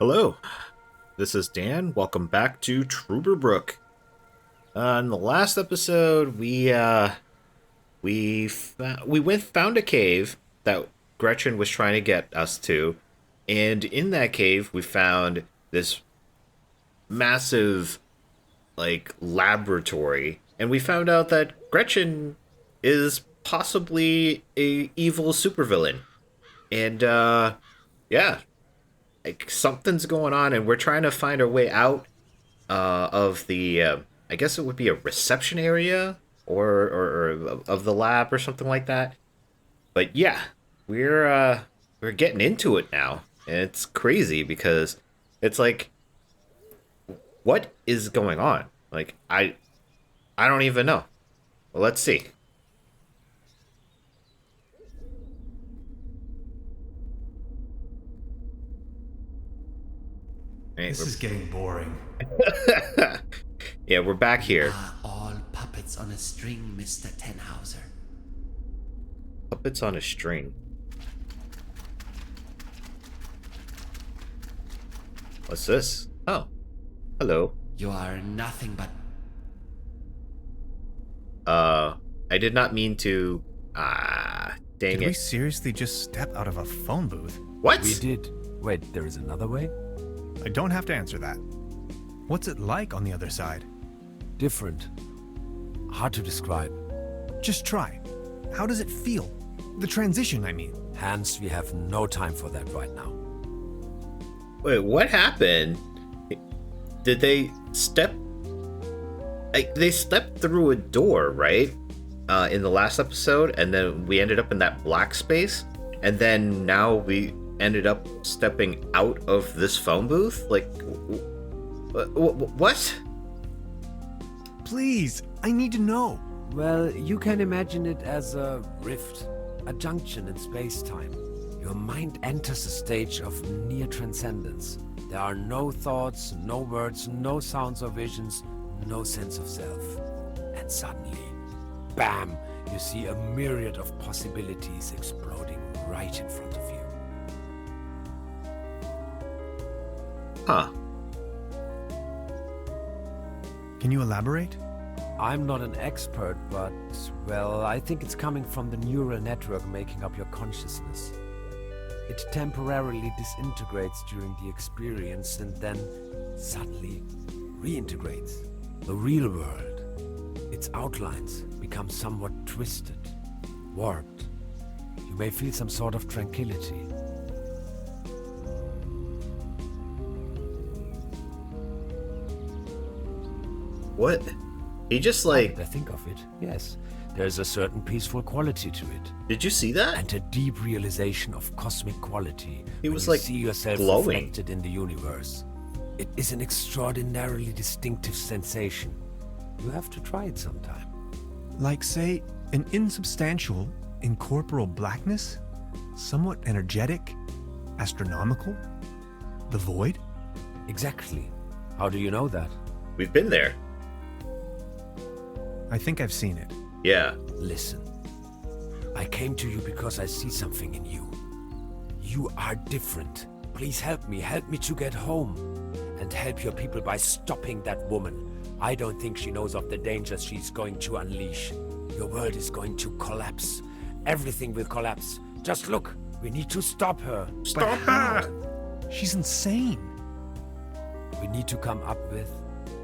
Hello, this is Dan. Welcome back to Trüberbrook. In the last episode, we found a cave that Gretchen was trying to get us to, and in that cave, we found this massive laboratory, and we found out that Gretchen is possibly a evil supervillain, and yeah, something's going on, and we're trying to find our way out of the. I guess it would be a reception area or of the lab or something like that. But yeah, we're getting into it now, and it's crazy because it's like, what is going on? I don't even know. Well, let's see. This is getting boring. Yeah, we're back here. All puppets on a string, Mr. Tannhauser. Puppets on a string. What's this? Oh, hello. You are nothing but... I did not mean to... dang Did it. we seriously just step out of a phone booth? What? We did. Wait, there is another way? I don't have to answer that. What's it like on the other side? Different. Hard to describe. Just try. How does it feel? The transition, I mean. Hans, we have no time for that right now. Wait, what happened? Did they step... they stepped through a door, right? In the last episode, and then we ended up in that black space, and then now we ended up stepping out of this phone booth? What? Please, I need to know. Well, you can imagine it as a rift, a junction in space-time. Your mind enters a stage of near transcendence. There are no thoughts, no words, no sounds or visions, no sense of self. And suddenly, bam, you see a myriad of possibilities exploding right in front of you. Huh. Can you elaborate? I'm not an expert, but, well, I think it's coming from the neural network making up your consciousness. It temporarily disintegrates during the experience and then suddenly reintegrates. The real world, its outlines become somewhat twisted, warped. You may feel some sort of tranquility. What? He just I think of it, yes. There's a certain peaceful quality to it. Did you see that? And a deep realization of cosmic quality. He when was, you like, see yourself glowing. reflected in the universe. It is an extraordinarily distinctive sensation. You have to try it sometime. Like, say, an insubstantial, incorporeal blackness? Somewhat energetic? Astronomical? The void? Exactly. How do you know that? We've been there. I think I've seen it. Yeah. Listen. I came to you because I see something in you. You are different. Please help me to get home. And help your people by stopping that woman. I don't think she knows of the dangers she's going to unleash. Your world is going to collapse. Everything will collapse. Just look, we need to stop her. Stop her! She's insane. We need to come up with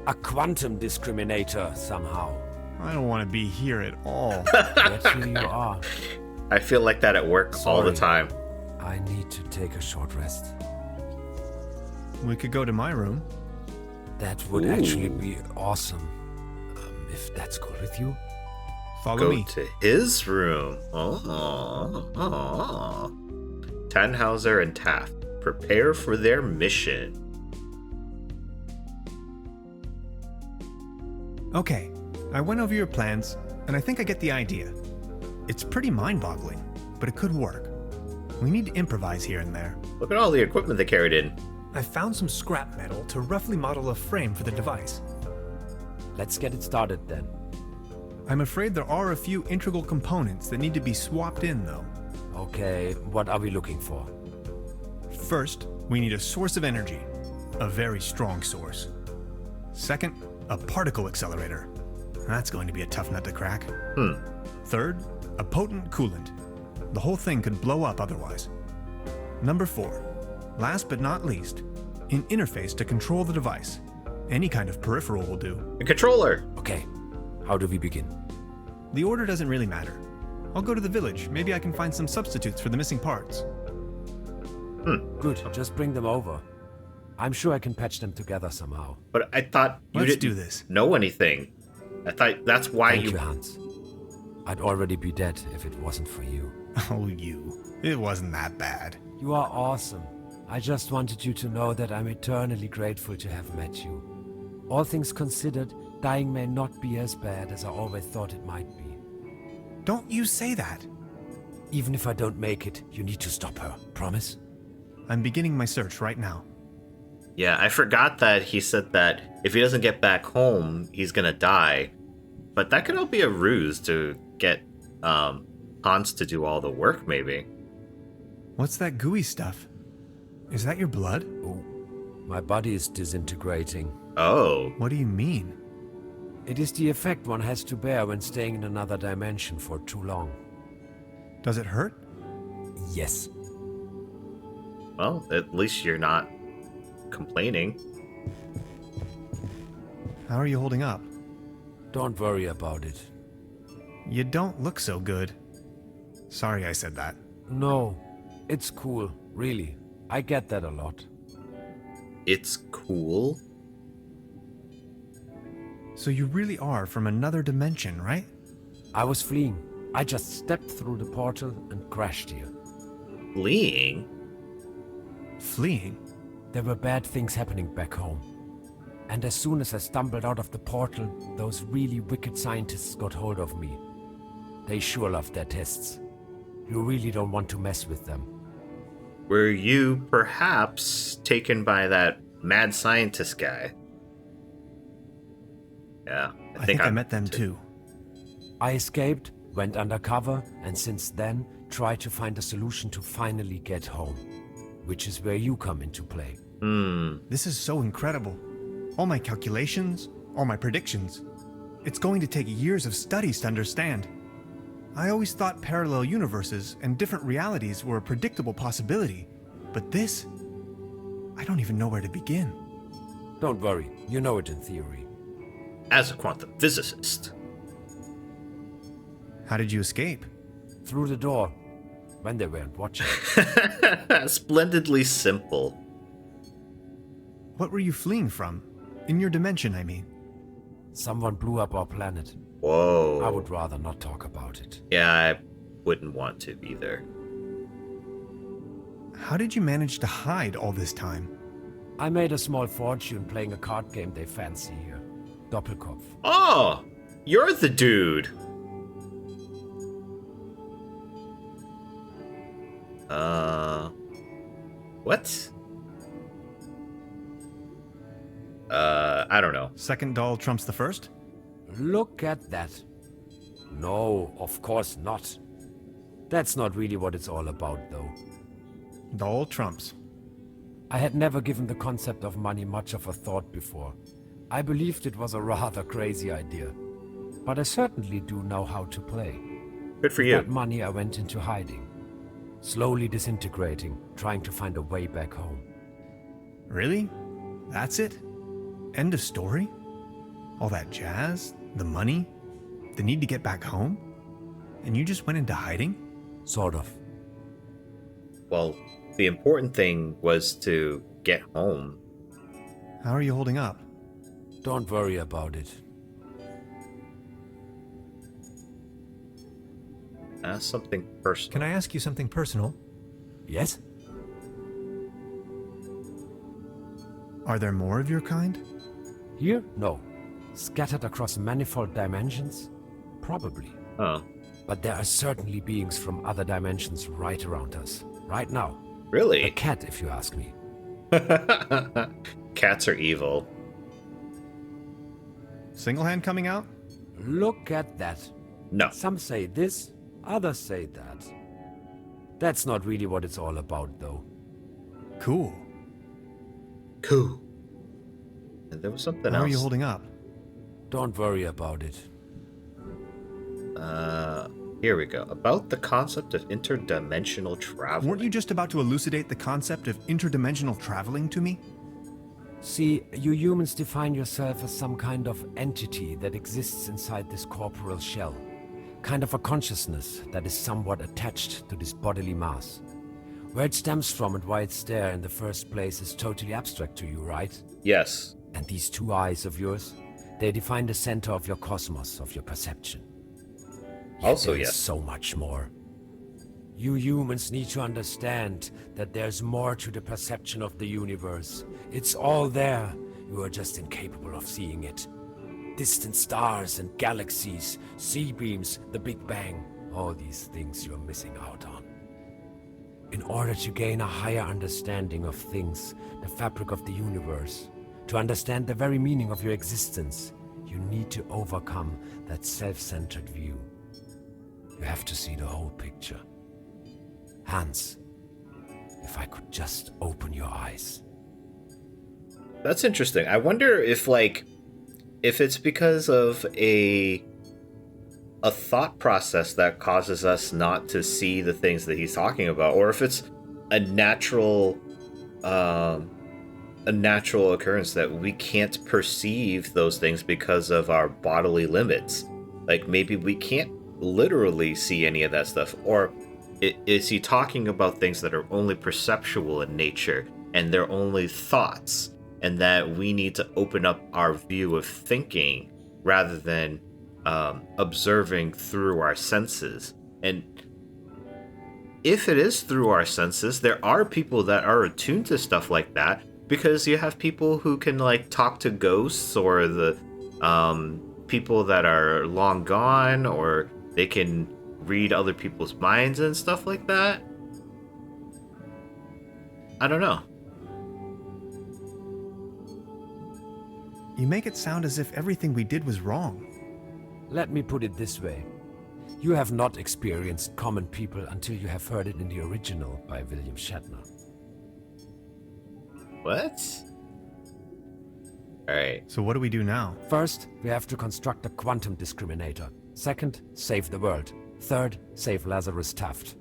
a quantum discriminator somehow. I don't want to be here at all. Yet here you are. I feel like that at work all the Sorry. time. I need to take a short rest. We could go to my room. That would Ooh. actually be awesome. If that's cool with you. Follow Go me. to his room. Tannhauser and Taft prepare for their mission. Okay, I went over your plans, and I think I get the idea. It's pretty mind-boggling, but it could work. We need to improvise here and there. Look at all the equipment they carried in. I found some scrap metal to roughly model a frame for the device. Let's get it started then. I'm afraid there are a few integral components that need to be swapped in, though. Okay, what are we looking for? First, We need a source of energy, a very strong source. Second, a particle accelerator. That's going to be a tough nut to crack. Third, a potent coolant. The whole thing could blow up otherwise. Number 4, last but not least, an interface to control the device. Any kind of peripheral will do. A controller. Okay, how do we begin? The order doesn't really matter. I'll go to the village. Maybe I can find some substitutes for the missing parts. Good, just bring them over. I'm sure I can patch them together somehow. But I thought you Let's didn't do this. know anything. I thought that's why Thank you, Hans. I'd already be dead if it wasn't for you. Oh, you. It wasn't that bad. You are awesome. I just wanted you to know that I'm eternally grateful to have met you. All things considered, dying may not be as bad as I always thought it might be. Don't you say that. Even if I don't make it, you need to stop her. Promise? I'm beginning my search right now. Yeah, I forgot that he said that if he doesn't get back home, he's gonna die. But that could all be a ruse to get Hans to do all the work, maybe. What's that gooey stuff? Is that your blood? Oh, my body is disintegrating. Oh. What do you mean? It is the effect one has to bear when staying in another dimension for too long. Does it hurt? Yes. Well, at least you're not complaining. How are you holding up? Don't worry about it. You don't look so good. Sorry I said that. No, it's cool, really. I get that a lot. It's cool. So you really are from another dimension, right? I was fleeing. I just stepped through the portal and crashed here. Fleeing? Fleeing? There were bad things happening back home. And as soon as I stumbled out of the portal, those really wicked scientists got hold of me. They sure love their tests. You really don't want to mess with them. Were you perhaps taken by that mad scientist guy? Yeah, I think I met them too. I escaped, went undercover, and since then, tried to find a solution to finally get home. Which is where you come into play. This is so incredible. All my calculations, all my predictions. It's going to take years of studies to understand. I always thought parallel universes and different realities were a predictable possibility. But this, I don't even know where to begin. Don't worry, you know it in theory. As a quantum physicist. How did you escape? Through the door, when they weren't watching. Splendidly simple. What were you fleeing from? In your dimension, I mean. Someone blew up our planet. Whoa. I would rather not talk about it. Yeah, I wouldn't want to either. How did you manage to hide all this time? I made a small fortune playing a card game they fancy here. Doppelkopf. Oh, you're the dude. What? I don't know. Second doll trumps the first? Look at that. No, of course not. That's not really what it's all about, though. Doll trumps. I had never given the concept of money much of a thought before. I believed it was a rather crazy idea. But I certainly do know how to play. Good for With you. that money, I went into hiding. Slowly disintegrating, trying to find a way back home. Really? That's it? End of story? All that jazz? The money? The need to get back home? And you just went into hiding? Sort of. Well, the important thing was to get home. How are you holding up? Don't worry about it. Something personal. Can I ask you something personal? Yes? Are there more of your kind? Here? No. Scattered across manifold dimensions? Probably. Oh, But there are certainly beings from other dimensions right around us. Right now. A really? cat, if you ask me. Cats are evil. Single hand coming out? Look at that. No. Some say this, others say that. That's not really what it's all about, though. Cool. Cool. And there was something How else. are you holding up? Don't worry about it. Here we go. About the concept of interdimensional travel. Weren't you just about to elucidate the concept of interdimensional traveling to me? See, you humans define yourself as some kind of entity that exists inside this corporeal shell. Kind of a consciousness that is somewhat attached to this bodily mass. Where it stems from and why it's there in the first place is totally abstract to you, right? Yes. And these two eyes of yours, they define the center of your cosmos, of your perception. Yet Also, there is yes. so much more. You humans need to understand that there's more to the perception of the universe. It's all there. You are just incapable of seeing it. Distant stars and galaxies, sea beams, the Big Bang, all these things you're missing out on. In order to gain a higher understanding of things, the fabric of the universe, to understand the very meaning of your existence, you need to overcome that self-centered view. You have to see the whole picture. Hans, if I could just open your eyes. That's interesting. I wonder if it's because of a thought process that causes us not to see the things that he's talking about, or if it's a natural occurrence that we can't perceive those things because of our bodily limits. Like maybe we can't literally see any of that stuff, or is he talking about things that are only perceptual in nature and they're only thoughts, and that we need to open up our view of thinking rather than observing through our senses? And if it is through our senses, there are people that are attuned to stuff like that, because you have people who can like talk to ghosts, or the people that are long gone, or they can read other people's minds and stuff like that. I don't know. You make it sound as if everything we did was wrong. Let me put it this way. You have not experienced common people until you have heard it in the original by William Shatner. What? Alright. So what do we do now? First, we have to construct a quantum discriminator. Second, save the world. Third, save Lazarus Taft.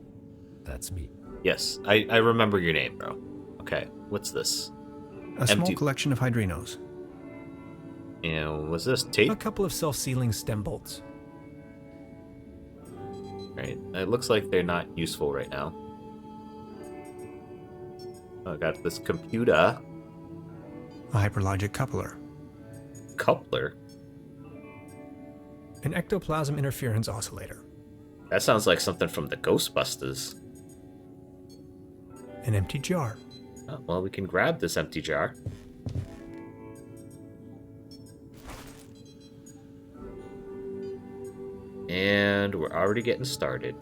That's me. Yes, I remember your name, bro. Okay, what's this? A small collection of hydrinos. And was this tape? A couple of self-sealing stem bolts. Right. It looks like they're not useful right now. I got this computer. A hyperlogic coupler. Coupler? An ectoplasm interference oscillator. That sounds like something from the Ghostbusters. An empty jar. Oh, well, we can grab this empty jar. And we're already getting started.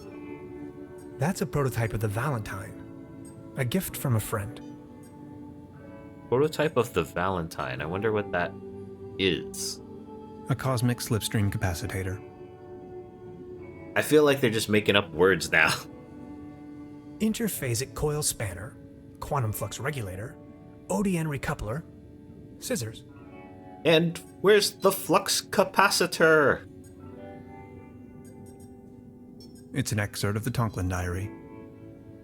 That's a prototype of the Valentine. A gift from a friend. Prototype of the Valentine. I wonder what that is. A cosmic slipstream capacitor. I feel like they're just making up words now. Interphasic coil spanner. Quantum flux regulator. ODN recoupler. Scissors. And where's the flux capacitor? It's an excerpt of the Tonklin Diary.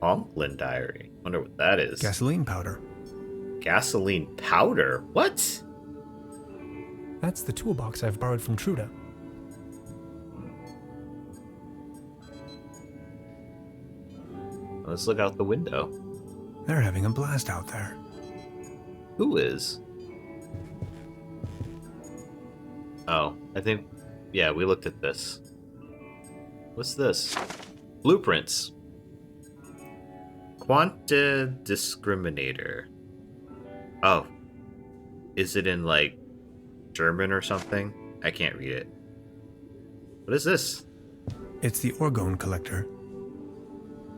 Tonklin Diary. Wonder what that is. Gasoline powder. Gasoline powder? What? That's the toolbox I've borrowed from Truda. Let's look out the window. They're having a blast out there. Who is? Oh, I think... Yeah, we looked at this. What's this? Blueprints. Quanta discriminator. Oh. Is it in, like, German or something? I can't read it. What is this? It's the orgone collector.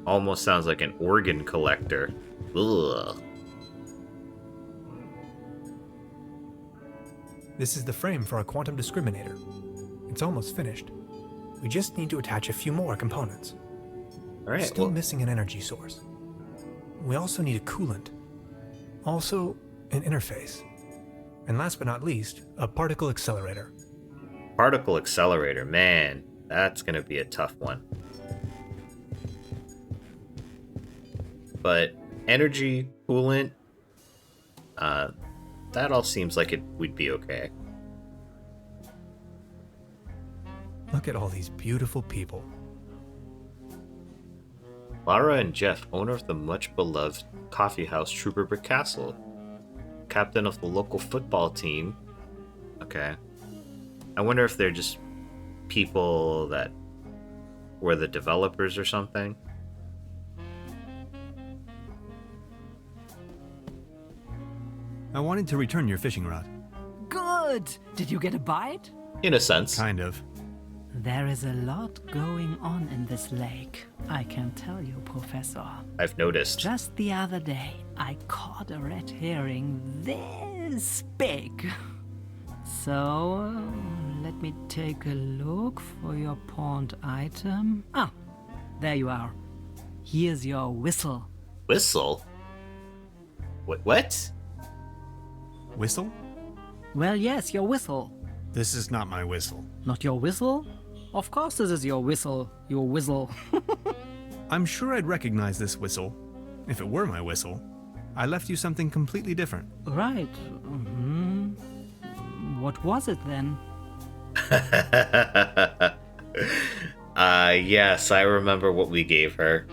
Almost sounds like an organ collector. Ugh. This is the frame for our quantum discriminator. It's almost finished. We just need to attach a few more components. Alright, Still well, missing an energy source. We also need a coolant. Also, an interface. And last but not least, a particle accelerator. Particle accelerator, man, that's gonna be a tough one. But energy, coolant, that all seems like it would be okay. Look at all these beautiful people. Lara and Jeff, owner of the much beloved coffee house Truberbrook Castle, captain of the local football team. Okay. I wonder if they're just people that were the developers or something. I wanted to return your fishing rod. Good! Did you get a bite? In a sense. Kind of. There is a lot going on in this lake, I can tell you, Professor. I've noticed. Just the other day, I caught a red herring this big. So, let me take a look for your pawned item. Ah, there you are. Here's your whistle. Whistle? What? Whistle? Well, yes, your whistle. This is not my whistle. Not your whistle? Of course this is your whistle. Your whistle. I'm sure I'd recognize this whistle if it were my whistle. I left you something completely different. Right. What was it then? Yes, I remember what we gave her.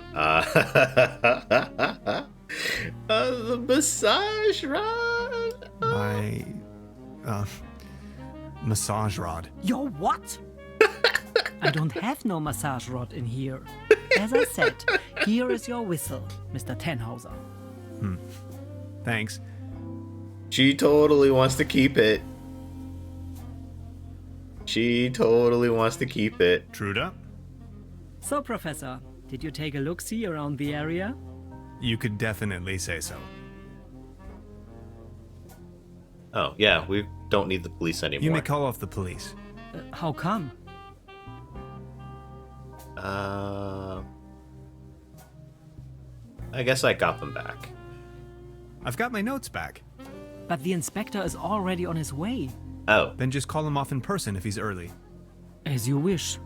The massage rod. My, massage rod. Your what? I don't have no massage rod in here. As I said, here is your whistle, Mr. Tannhauser. Thanks. She totally wants to keep it. She totally wants to keep it. Truda? So, Professor, did you take a look-see around the area? You could definitely say so. Oh, yeah, we don't need the police anymore. You may call off the police. How come? I guess I got them back. I've got my notes back. But the inspector is already on his way. Oh, Then just call him off in person if he's early. As you wish.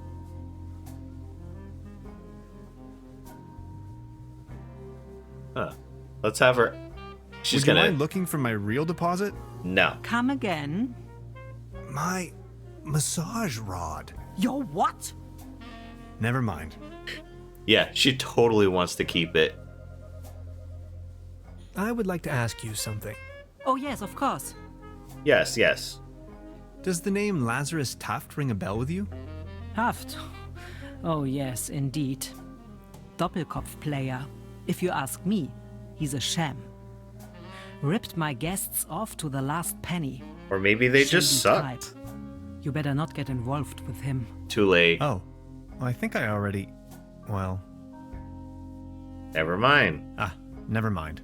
huh. Let's have her. She's Would you gonna. mind looking for my real deposit? No. Come again. My massage rod. Your what? Never mind. Yeah, she totally wants to keep it. I would like to ask you something. Oh yes, of course. Yes, yes. Does the name Lazarus Taft ring a bell with you? Haft. Oh yes, indeed. Doppelkopf player. If you ask me, he's a sham. Ripped my guests off to the last penny. Or maybe they just Shady sucked. type. You better not get involved with him. Too late. Oh, well, I think I already... Well, Never mind. never mind.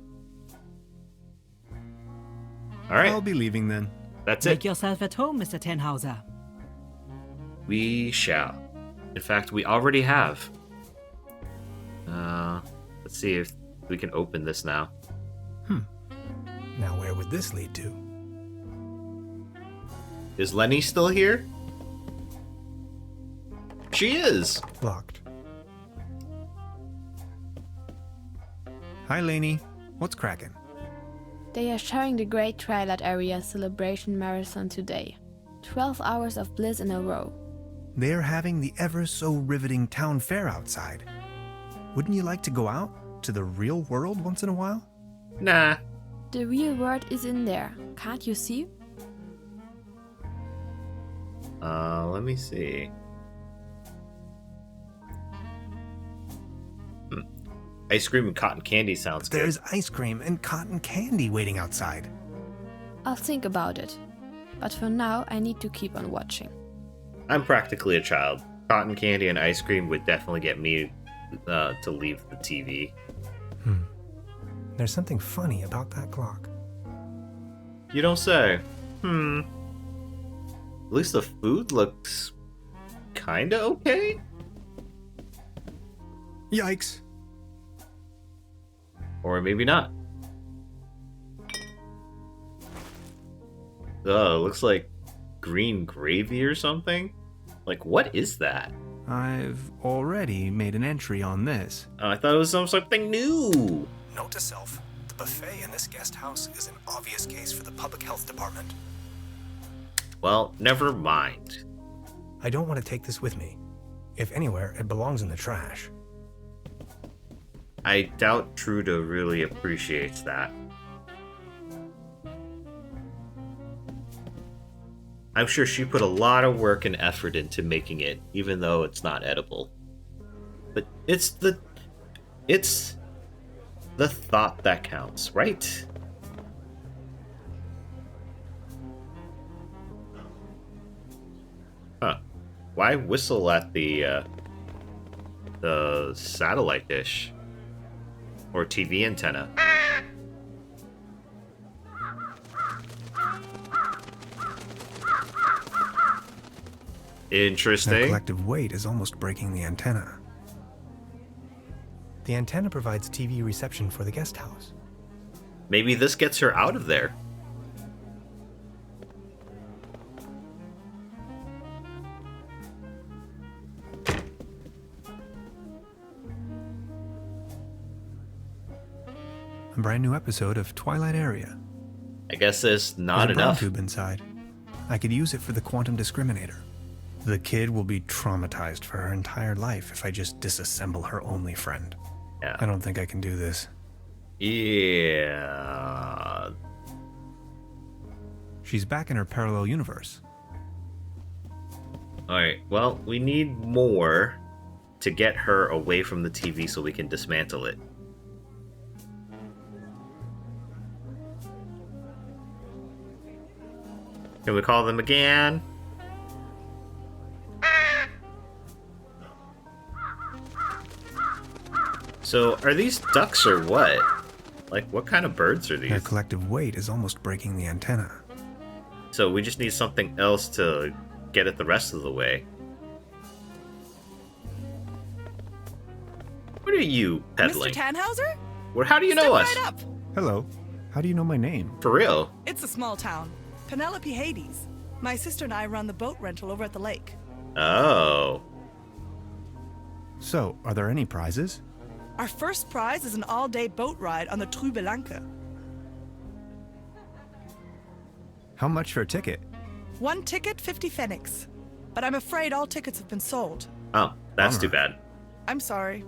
All right, I'll be leaving then. that's Make it. yourself at home, Mr. Tannhauser. We shall. In fact, we already have. Let's see if we can open this now. Now, where would this lead to? Is Lenny still here? She is. Locked. Hi, Lainey. What's cracking? They are sharing the Great Twilight Area Celebration Marathon today. 12 hours of bliss in a row. They're having the ever so riveting town fair outside. Wouldn't you like to go out to the real world once in a while? Nah. The real world is in there, can't you see? Let me see. Ice cream and cotton candy sounds good. There's ice cream and cotton candy waiting outside. I'll think about it. But for now, I need to keep on watching. I'm practically a child. Cotton candy and ice cream would definitely get me to leave the TV. There's something funny about that clock. You don't say. At least the food looks kinda okay? Yikes. Or maybe not. looks like green gravy or something. Like, what is that? I've already made an entry on this. Oh, I thought it was something new. Note to self, the buffet in this guest house is an obvious case for the public health department. Well, never mind. I don't want to take this with me. If anywhere, it belongs in the trash. I doubt Truda really appreciates that. I'm sure she put a lot of work and effort into making it, even though it's not edible. But it's the thought that counts, right? Huh. Why whistle at the satellite dish? Or TV antenna? Interesting. Their collective weight is almost breaking the antenna. The antenna provides TV reception for the guest house. Maybe this gets her out of there. A brand new episode of Twilight Area. I guess there's not There's a brown enough. tube inside. I could use it for the quantum discriminator. The kid will be traumatized for her entire life if I just disassemble her only friend. Yeah. I don't think I can do this. Yeah. She's back in her parallel universe. Alright, well, we need more to get her away from the TV so we can dismantle it. Can we call them again? So, are these ducks or what? Like, what kind of birds are Their these? collective weight is almost breaking the antenna. So, we just need something else to get it the rest of the way. What are you peddling? Mr. Tannhauser? How do you know Step us? right up. Hello. How do you know my name? For real? It's a small town. Penelope Hades. My sister and I run the boat rental over at the lake. Oh. So, are there any prizes? Our first prize is an all-day boat ride on the Trüberbrook. How much for a ticket? One ticket, 50 pfennigs. But I'm afraid all tickets have been sold. Oh, that's Bummer. too bad. I'm sorry.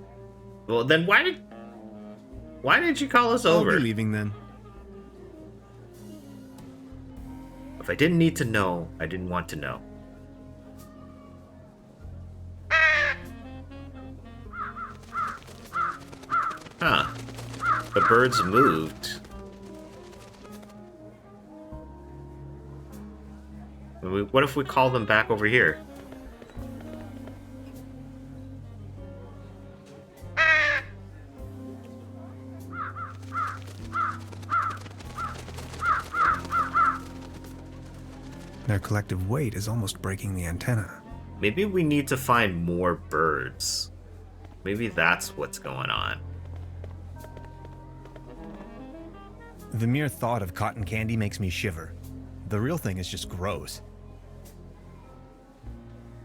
Well, then why did you call us I'll over? be leaving then. If I didn't need to know, I didn't want to know. Huh. The birds moved. What if we call them back over here? Their collective weight is almost breaking the antenna. Maybe we need to find more birds. Maybe that's what's going on. The mere thought of cotton candy makes me shiver. The real thing is just gross.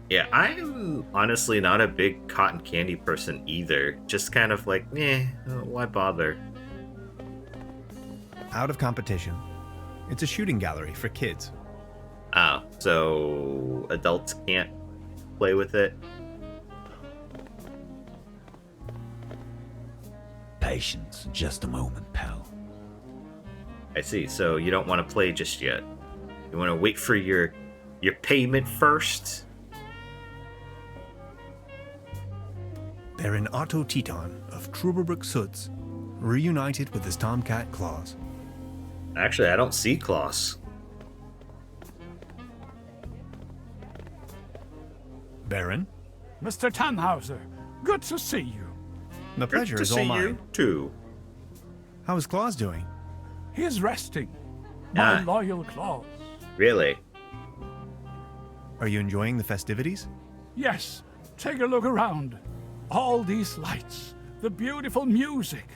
Yeah, I'm honestly not a big cotton candy person either. Just kind of like, why bother? Out of competition. It's a shooting gallery for kids. Oh, so adults can't play with it? Patience, just a moment, pal. I see. So you don't want to play just yet. You want to wait for your payment first? Baron Otto Teton of Trüberbrook Suds, reunited with his tomcat claws. Actually, I don't see Klaus. Baron, Mr. Tannhauser, good to see you. the pleasure Good to is all see mine. you too. How is Claus doing? He is resting. My Ah. loyal claws. Really? Are you enjoying the festivities? Yes, take a look around. All these lights, the beautiful music.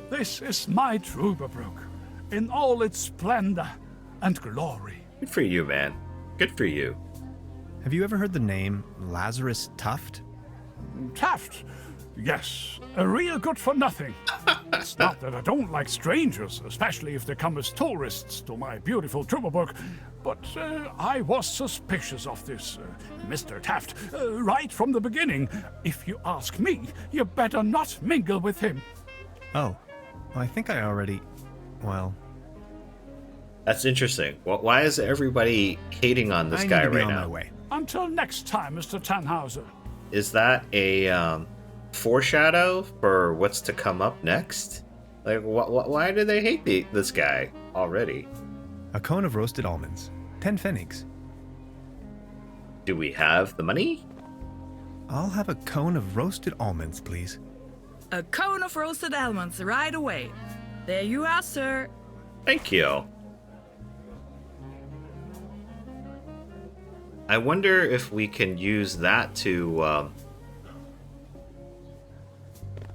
This is my Trüberbrook in all its splendor and glory. Good for you, man. Good for you. Have you ever heard the name Lazarus Tuft? Taft. Yes, a real good for nothing. It's not that I don't like strangers, especially if they come as tourists to my beautiful Trüberbrook, but I was suspicious of this Mr. Taft right from the beginning. If you ask me, you better not mingle with him. Oh, I think I already... Well, That's interesting. Why is everybody hating on this I guy need to be right on now? my way. Until next time, Mr. Tannhauser. Is that a foreshadow for what's to come up next? Like, why do they hate this guy already? A cone of roasted almonds. 10 pfennigs. Do we have the money? I'll have a cone of roasted almonds, please. A cone of roasted almonds right away. There you are, sir. Thank you. I wonder if we can use that to,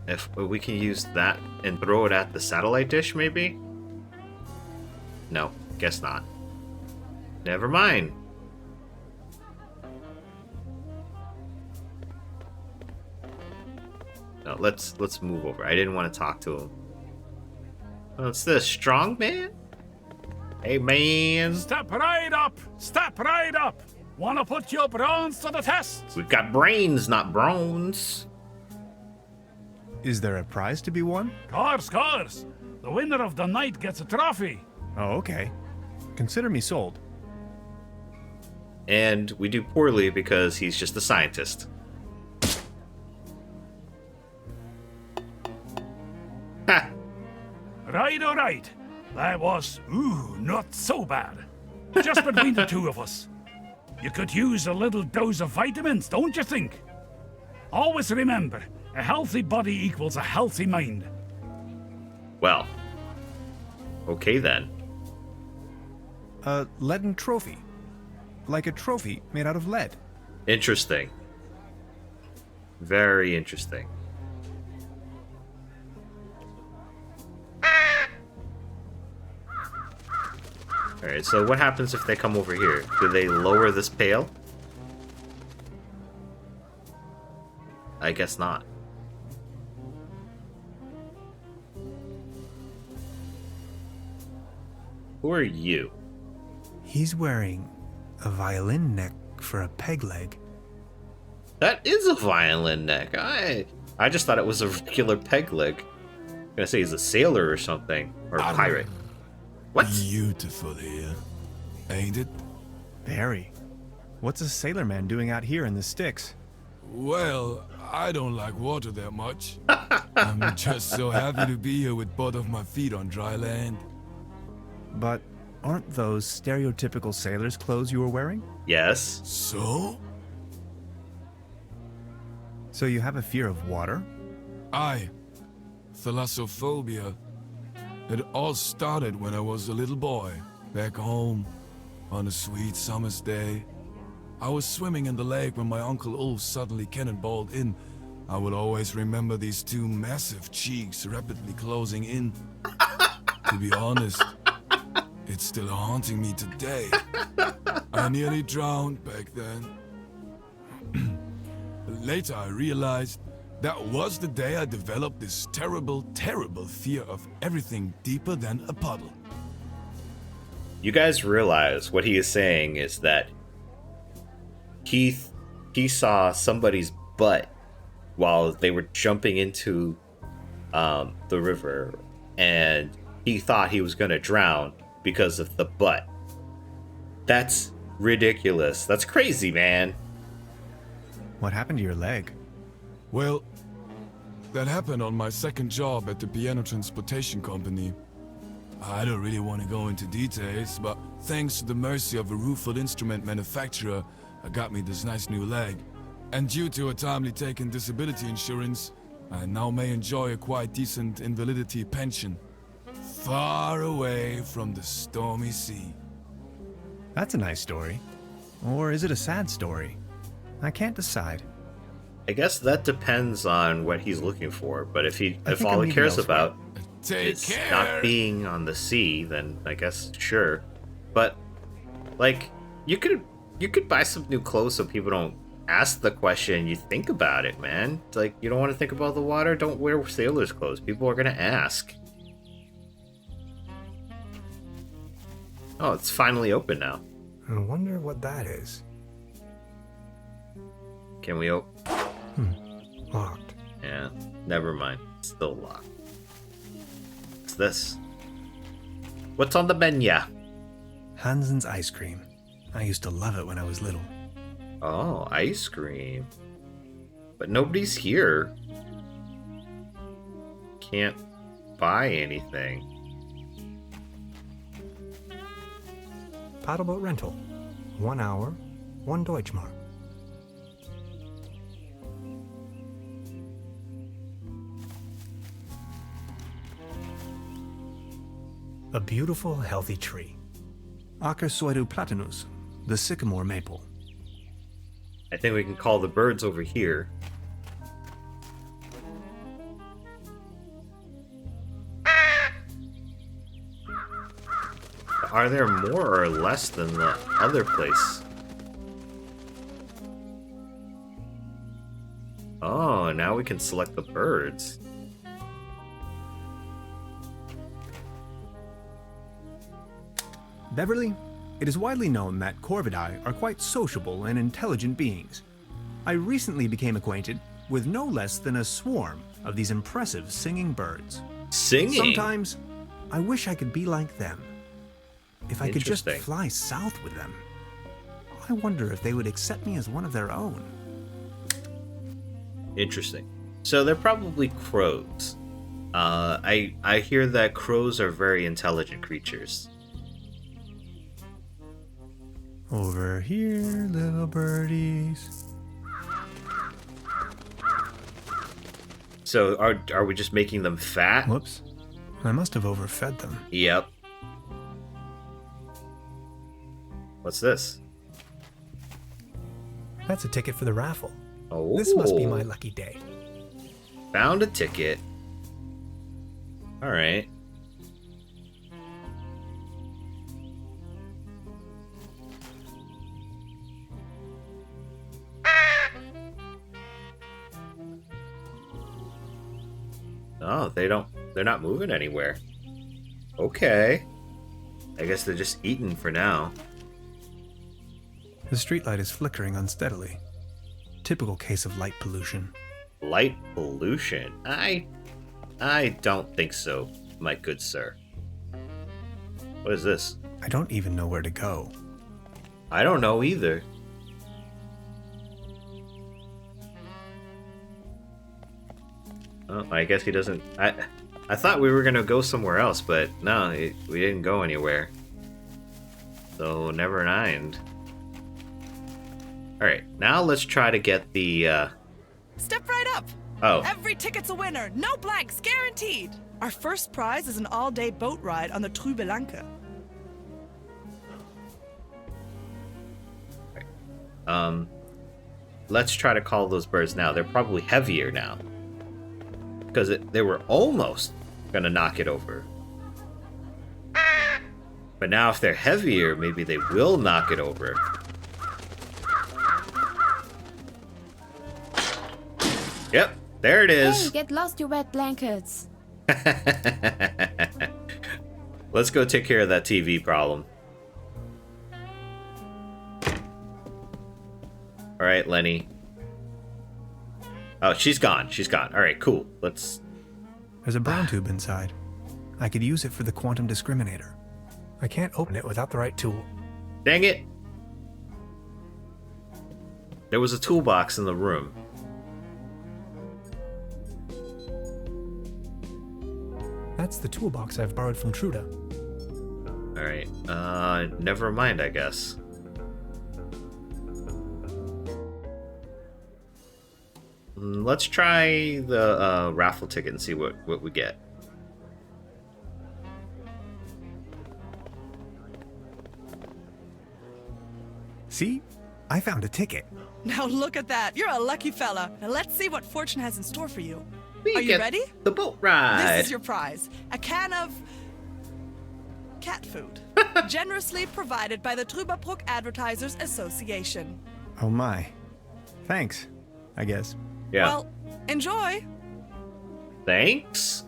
if we can use that and throw it at the satellite dish, maybe? No, guess not. Never mind. No, let's move over. I didn't want to talk to him. What's this? Strong man? Hey, man. Step right up! Step right up! Wanna put your brains to the test? We've got brains, not bronze. Is there a prize to be won? Course. The winner of the night gets a trophy. Oh, okay. Consider me sold. And we do poorly because he's just a scientist. Ha! Right. That was, not so bad. Just between the two of us. You could use a little dose of vitamins, don't you think? Always remember, a healthy body equals a healthy mind. Well, okay then. A leaden trophy. Like a trophy made out of lead. Interesting. Very interesting. Alright, so what happens if they come over here? Do they lower this pail? I guess not. Who are you? He's wearing a violin neck for a peg leg. That is a violin neck. I just thought it was a regular peg leg. I'm gonna say he's a sailor or something. Or a pirate. What? Beautiful here, ain't it? Very. What's a sailor man doing out here in the sticks? Well, I don't like water that much. I'm just so happy to be here with both of my feet on dry land. But aren't those stereotypical sailor's clothes you were wearing? Yes. So? So you have a fear of water? Aye. Thalassophobia. It all started when I was a little boy, back home, on a sweet summer's day. I was swimming in the lake when my Uncle Ulf suddenly cannonballed in. I will always remember these two massive cheeks rapidly closing in. To be honest, it's still haunting me today. I nearly drowned back then. Later I realized that was the day I developed this terrible, terrible fear of everything deeper than a puddle. You guys realize what he is saying is that he saw somebody's butt while they were jumping into the river, and he thought he was going to drown because of the butt. That's ridiculous. That's crazy, man. What happened to your leg? Well, that happened on my second job at the piano transportation company. I don't really want to go into details, but thanks to the mercy of a rueful instrument manufacturer, I got me this nice new leg. And due to a timely taken disability insurance, I now may enjoy a quite decent invalidity pension. Far away from the stormy sea. That's a nice story. Or is it a sad story? I can't decide. I guess that depends on what he's looking for, but if all I'm he leaving cares elsewhere. about Take is care. not being on the sea, then I guess sure. But Like, you could buy some new clothes so people don't ask the question. You think about it, man. It's like, you don't want to think about the water? Don't wear sailor's clothes. People are gonna ask. Oh, it's finally open now. I wonder what that is. Can we open? Locked. Yeah, never mind. It's still locked. What's this? What's on the menu? Hansen's ice cream. I used to love it when I was little. Oh, ice cream. But nobody's here. Can't buy anything. Paddleboat rental. 1 hour, 1 Deutschmark. A beautiful, healthy tree. Akersoidu platanus, the sycamore maple. I think we can call the birds over here. Are there more or less than the other place? Oh, now we can select the birds. Beverly, it is widely known that corvidae are quite sociable and intelligent beings. I recently became acquainted with no less than a swarm of these impressive singing birds. Singing? Sometimes, I wish I could be like them. If I could just Interesting. fly south with them. I wonder if they would accept me as one of their own. Interesting. So they're probably crows. I hear that crows are very intelligent creatures. Over here, little birdies. So are we just making them fat? Whoops. I must have overfed them. Yep. What's this? That's a ticket for the raffle. Oh. This must be my lucky day. Found a ticket. All right. Oh, they're not moving anywhere. Okay. I guess they're just eating for now. The streetlight is flickering unsteadily. Typical case of light pollution. Light pollution? I don't think so, my good sir. What is this? I don't even know where to go. I don't know either. Oh, I guess he doesn't... I thought we were going to go somewhere else, but no, we didn't go anywhere. So, never mind. Alright, now let's try to get the, Step right up. Oh. Every ticket's a winner. No blanks, guaranteed. Our first prize is an all-day boat ride on the Trüberbrook. Let's try to call those birds now. They're probably heavier now. Because they were almost gonna knock it over. But now if they're heavier, maybe they will knock it over. Yep, there it is. Hey, get lost, you wet blankets. Let's go take care of that TV problem. Alright, Lenny. Oh, she's gone. She's gone. Alright, cool. Let's... There's a brown tube inside. I could use it for the quantum discriminator. I can't open it without the right tool. Dang it! There was a toolbox in the room. That's the toolbox I've borrowed from Truda. Alright, never mind, I guess. Let's try the raffle ticket and see what we get. See? I found a ticket. Now look at that. You're a lucky fella. Now let's see what fortune has in store for you. We Are you get ready? The boat ride. This is your prize. A can of cat food. Generously provided by the Trüberbrook Advertisers Association. Oh my. Thanks, I guess. Yeah. Well, enjoy. Thanks?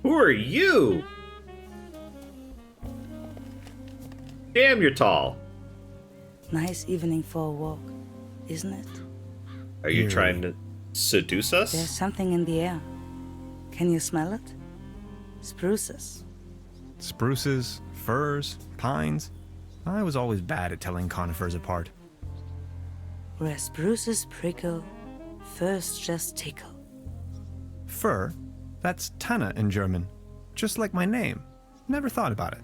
Who are you? Damn, you're tall. Nice evening for a walk, isn't it? Are you trying to seduce There's us? something in the air. Can you smell it? Spruces. Spruces, firs, pines. I was always bad at telling conifers apart. Where spruces prickle, firs just tickle. Fir? That's Tanne in German. Just like my name. Never thought about it.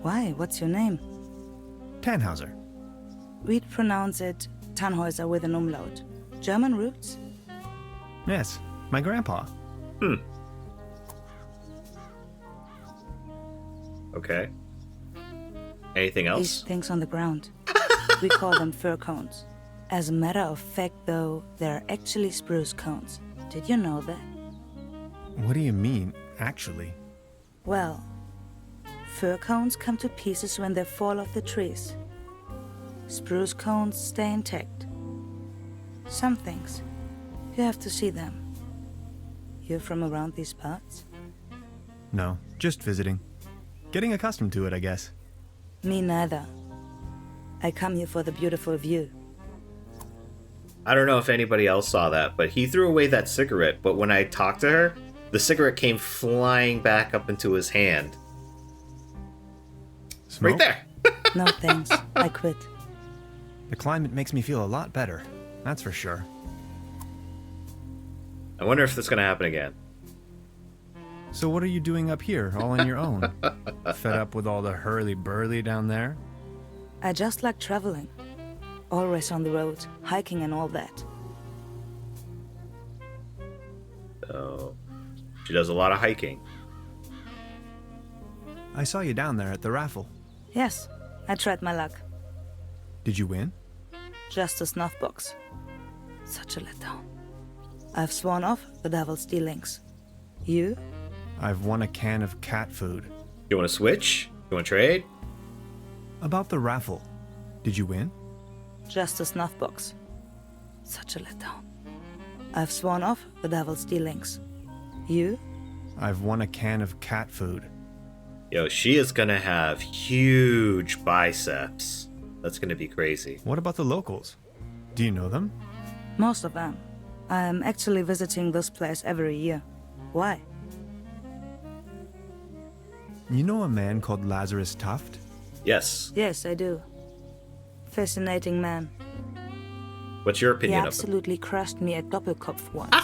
Why? What's your name? Tannhauser. We'd pronounce it Tannhauser with an umlaut. German roots? Yes, my grandpa. Okay. Anything else? These things on the ground. We call them fir cones. As a matter of fact, though, they're actually spruce cones. Did you know that? What do you mean, actually? Well, fir cones come to pieces when they fall off the trees. Spruce cones stay intact. Some things, you have to see them. You're from around these parts? No, just visiting. Getting accustomed to it, I guess. Me neither. I come here for the beautiful view. I don't know if anybody else saw that, but he threw away that cigarette, but when I talked to her, the cigarette came flying back up into his hand. Smoke? Right there. No thanks, I quit. The climate makes me feel a lot better, that's for sure. I wonder if that's going to happen again. So what are you doing up here, all on your own? Fed up with all the hurly-burly down there? I just like traveling. Always on the road, hiking and all that. So, she does a lot of hiking. I saw you down there at the raffle. Yes, I tried my luck. Did you win? Just a snuff box. Such a letdown. I've sworn off the devil's dealings. You? I've won a can of cat food. You want to switch? You want to trade? About the raffle. Did you win? Just a snuff box. Such a letdown. I've sworn off the devil's dealings. You? I've won a can of cat food. Yo, she is going to have huge biceps. That's going to be crazy. What about the locals? Do you know them? Most of them. I'm actually visiting this place every year. Why? You know a man called Lazarus Tuft? Yes. Yes, I do. Fascinating man. What's your He opinion of him? absolutely crushed me at Doppelkopf once.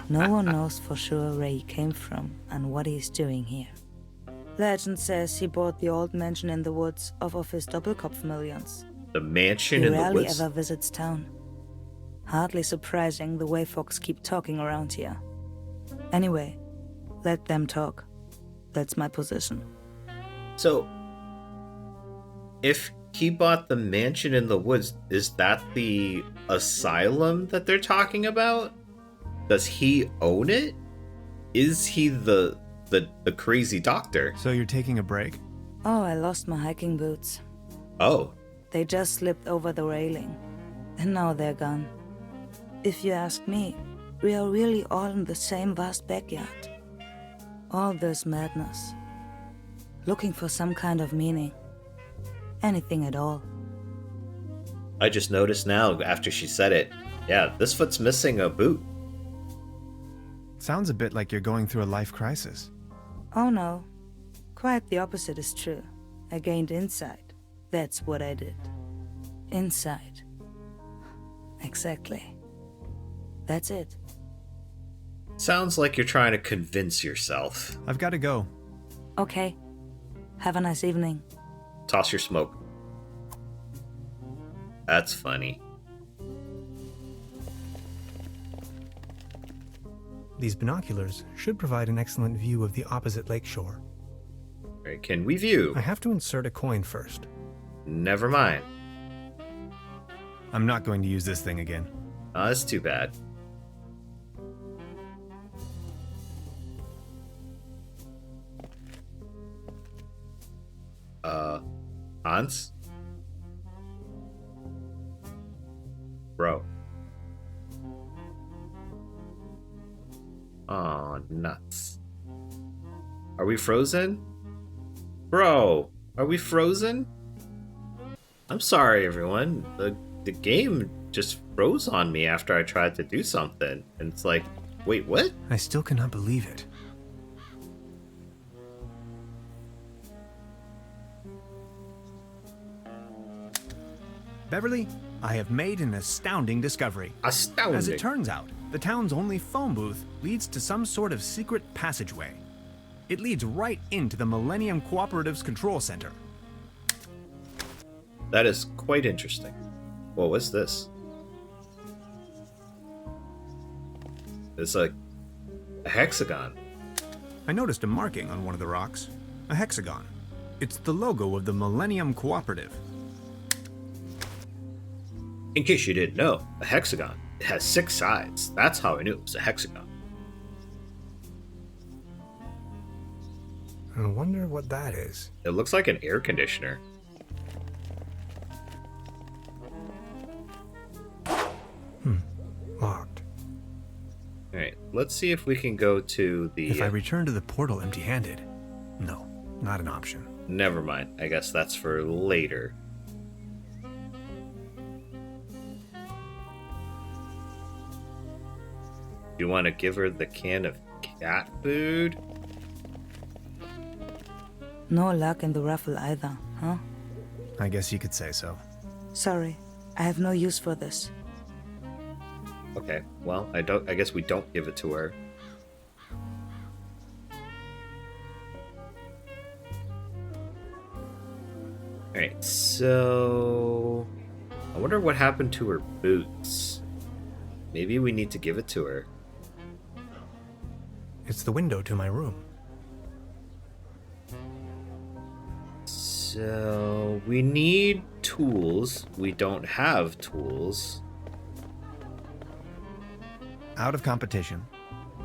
No one knows for sure where he came from and what he's doing here. Legend says he bought the old mansion in the woods off of his Doppelkopf millions. The mansion He in the rarely woods? ever visits town. Hardly surprising the way folks keep talking around here. Anyway, let them talk. That's my position. So, if he bought the mansion in the woods, is that the asylum that they're talking about? Does he own it? Is he the crazy doctor? So you're taking a break? Oh, I lost my hiking boots. Oh. They just slipped over the railing. And now they're gone. If you ask me, we are really all in the same vast backyard. All this madness. Looking for some kind of meaning. Anything at all. I just noticed now after she said it. Yeah, this foot's missing a boot. Sounds a bit like you're going through a life crisis. Oh no. Quite the opposite is true. I gained insight. That's what I did. Insight. Exactly. That's it. Sounds like you're trying to convince yourself. I've got to go. Okay. Have a nice evening. Toss your smoke. That's funny. These binoculars should provide an excellent view of the opposite lakeshore. Right, can we view? I have to insert a coin first. Never mind. I'm not going to use this thing again. Oh, that's too bad. Hans? Bro. Oh, nuts. Are we frozen? Bro, are we frozen? I'm sorry, everyone. The game just froze on me after I tried to do something. And it's like, wait, what? I still cannot believe it. Beverly, I have made an astounding discovery. Astounding. As it turns out, the town's only phone booth leads to some sort of secret passageway. It leads right into the Millennium Cooperative's control center. That is quite interesting. Well, what's this? It's like a hexagon. I noticed a marking on one of the rocks. A hexagon. It's the logo of the Millennium Cooperative. In case you didn't know, a hexagon. It has 6 sides. That's how I knew it was a hexagon. I wonder what that is. It looks like an air conditioner. Locked. Alright, let's see if we can go to the... If I return to the portal empty-handed? No, not an option. Never mind. I guess that's for later. You want to give her the can of cat food? No luck in the raffle either, huh? I guess you could say so. Sorry, I have no use for this. Okay, well, I guess we don't give it to her. Alright, so... I wonder what happened to her boots. Maybe we need to give it to her. It's the window to my room. So, we need tools. We don't have tools. Out of competition.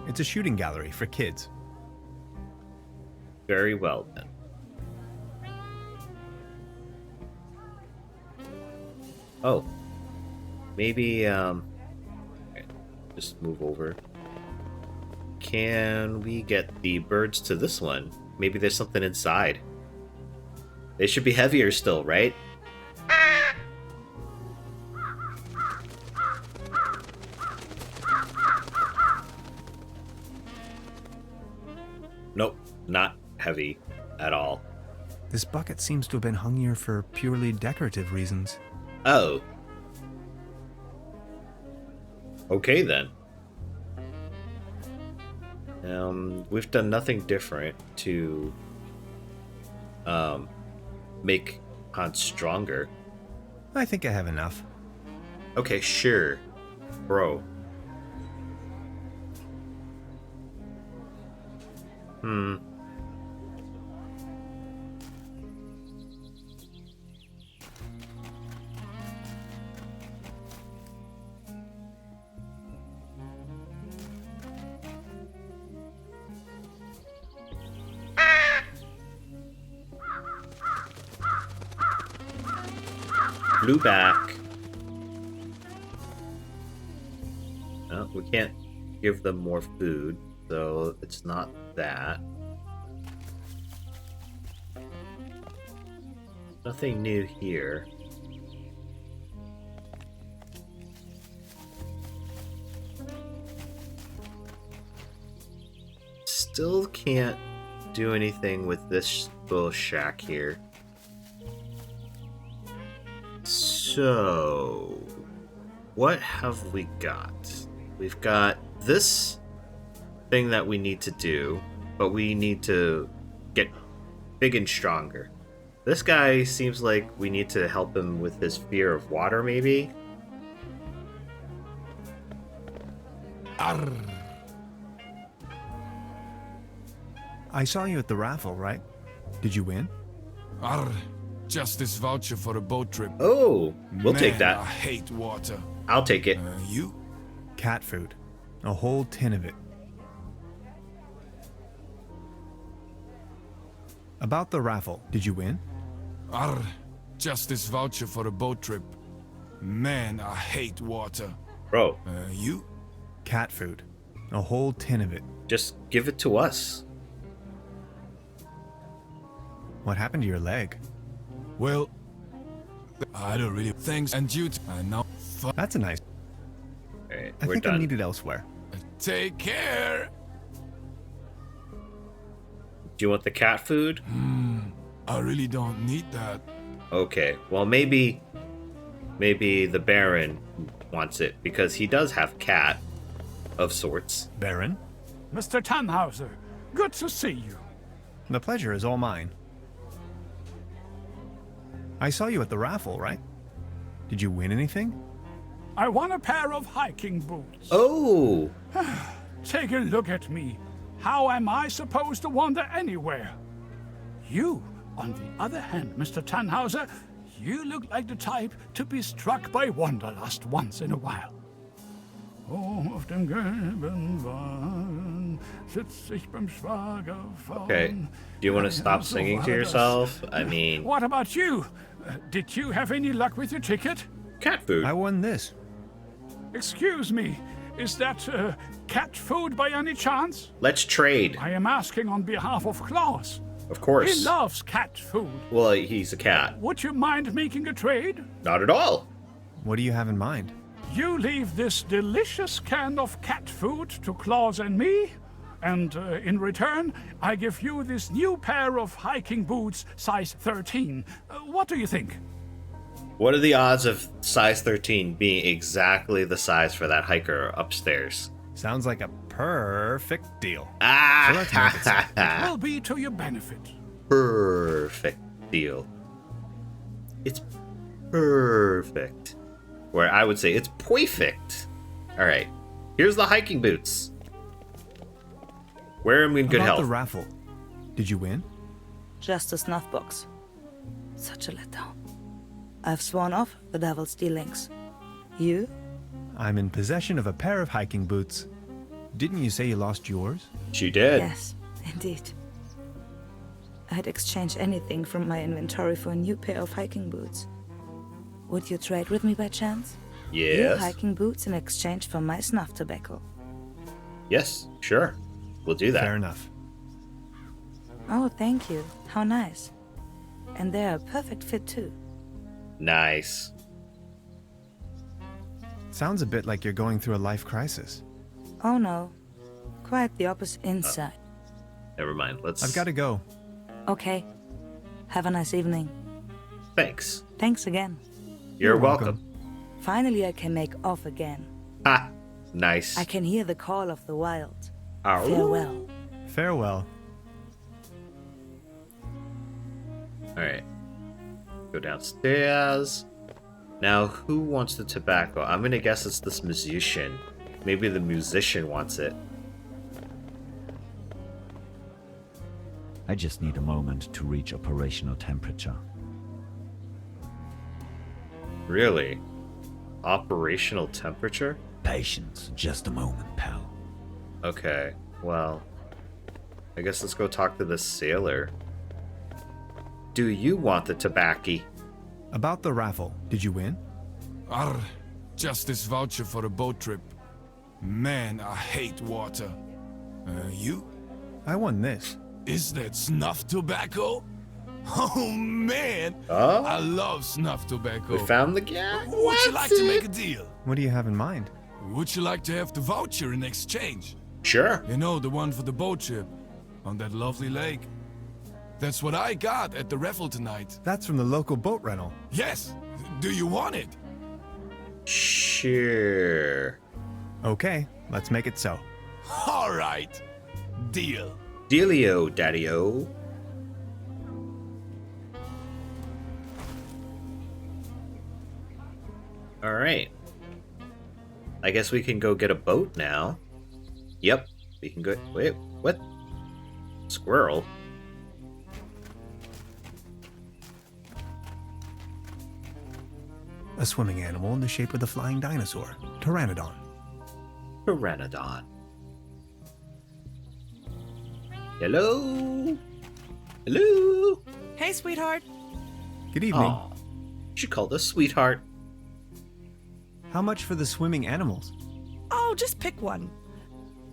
It's a shooting gallery for kids. Very well, then. Oh. Maybe, just move over. Can we get the birds to this one? Maybe there's something inside. They should be heavier still, right? Nope, not heavy at all. This bucket seems to have been hung here for purely decorative reasons. Oh. Okay, then. We've done nothing different to make Hans stronger. I think I have enough. Okay, sure, bro. Blue back. No, we can't give them more food, so it's not that. Nothing new here. Still can't do anything with this little shack here. So, what have we got? We've got this thing that we need to do, but we need to get big and stronger. This guy seems like we need to help him with his fear of water, maybe? Arr. I saw you at the raffle, right? Did you win? Arr. Just this voucher for a boat trip. Oh, we'll take that. I hate water. I'll take it. You? Cat food. A whole tin of it. About the raffle, did you win? Arr, just this voucher for a boat trip. Man, I hate water. Bro. You? Cat food. A whole tin of it. Just give it to us. What happened to your leg? Well, I don't really. Thanks, and you. And now. That's a nice. Alright, I we're think done. I'm needed elsewhere. Take care. Do you want the cat food? I really don't need that. Okay, well maybe the Baron wants it because he does have cat of sorts. Baron? Mr. Tannhauser, good to see you. The pleasure is all mine. I saw you at the raffle, right? Did you win anything? I won a pair of hiking boots. Oh! Take a look at me. How am I supposed to wander anywhere? You, on the other hand, Mr. Tannhauser, you look like the type to be struck by wanderlust once in a while. Oh, auf dem gelben Wagen sitz ich beim Schwager vorn. Okay, do you want to stop singing to yourself? I mean... What about you? Did you have any luck with your ticket? Cat food. I won this. Excuse me, is that cat food by any chance? Let's trade. I am asking on behalf of Klaus. Of course. He loves cat food. Well, he's a cat. Would you mind making a trade? Not at all. What do you have in mind? You leave this delicious can of cat food to Klaus and me, and in return, I give you this new pair of hiking boots, size 13. What do you think? What are the odds of size 13 being exactly the size for that hiker upstairs? Sounds like a perfect deal. Ah! So let's make it so. It will be to your benefit. Perfect deal. It's perfect. Where I would say it's perfect. Alright. Here's the hiking boots. Wear them in good About health. the raffle. Did you win? Just a snuff box. Such a letdown. I've sworn off the devil's dealings. You? I'm in possession of a pair of hiking boots. Didn't you say you lost yours? She did. Yes, indeed. I'd exchange anything from my inventory for a new pair of hiking boots. Would you trade with me by chance? Yes. Your hiking boots in exchange for my snuff tobacco. Yes, sure. We'll do that. Fair enough. Oh, thank you. How nice. And they're a perfect fit too. Nice. Sounds a bit like you're going through a life crisis. Oh no. Quite the opposite inside. Never mind. I've got to go. Okay. Have a nice evening. Thanks. Thanks again. You're welcome. Finally I can make off again. Ha! Nice. I can hear the call of the wild. Ow. Farewell. Farewell. Alright. Go downstairs. Now, who wants the tobacco? I'm gonna guess it's this musician. Maybe the musician wants it. I just need a moment to reach operational temperature. Really? Operational temperature? Patience, just a moment, pal. Okay, well, I guess let's go talk to the sailor. Do you want the tobacco? About the raffle, did you win? Arr, just this voucher for a boat trip. Man, I hate water. You? I won this. Is that snuff tobacco? Oh man, Oh? I love snuff tobacco. We found the guy? Would you like to make a deal? What do you have in mind? Would you like to have the voucher in exchange? Sure. You know, the one for the boat trip on that lovely lake. That's what I got at the raffle tonight. That's from the local boat rental. Yes. Do you want it? Sure. Okay, let's make it so. All right. Deal. Dealio, daddy-o. Alright. I guess we can go get a boat now. Yep. We can go... Wait, what? Squirrel? A swimming animal in the shape of the flying dinosaur, Pteranodon. Pteranodon. Hello? Hello? Hey, sweetheart. Good evening. Oh, she called us sweetheart. How much for the swimming animals? Oh, just pick one.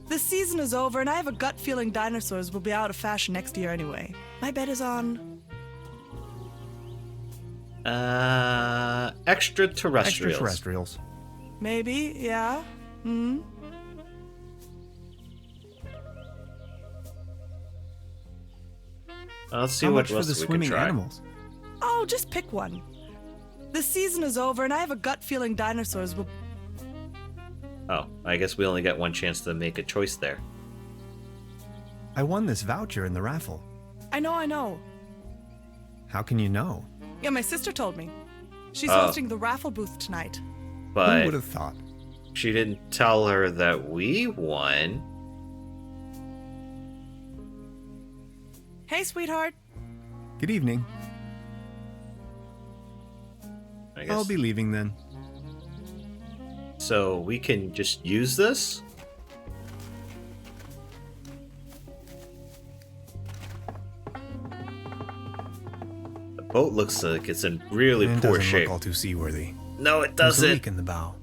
The season is over, and I have a gut feeling dinosaurs will be out of fashion next year anyway. My bet is on... Extraterrestrials. Extraterrestrials. Maybe, yeah. Hmm? Let's see How what much for else the we can swimming try. animals? Oh, just pick one. The season is over, and I have a gut feeling dinosaurs will... Oh, I guess we only got one chance to make a choice there. I won this voucher in the raffle. I know. How can you know? Yeah, my sister told me. She's Oh. hosting the raffle booth tonight. But Who would have thought? she didn't tell her that we won. Hey, sweetheart. Good evening. I guess. I'll be leaving then. So we can just use this? The boat looks like it's in really It poor doesn't shape. look all too seaworthy. No, it There's a doesn't. leak in the bow.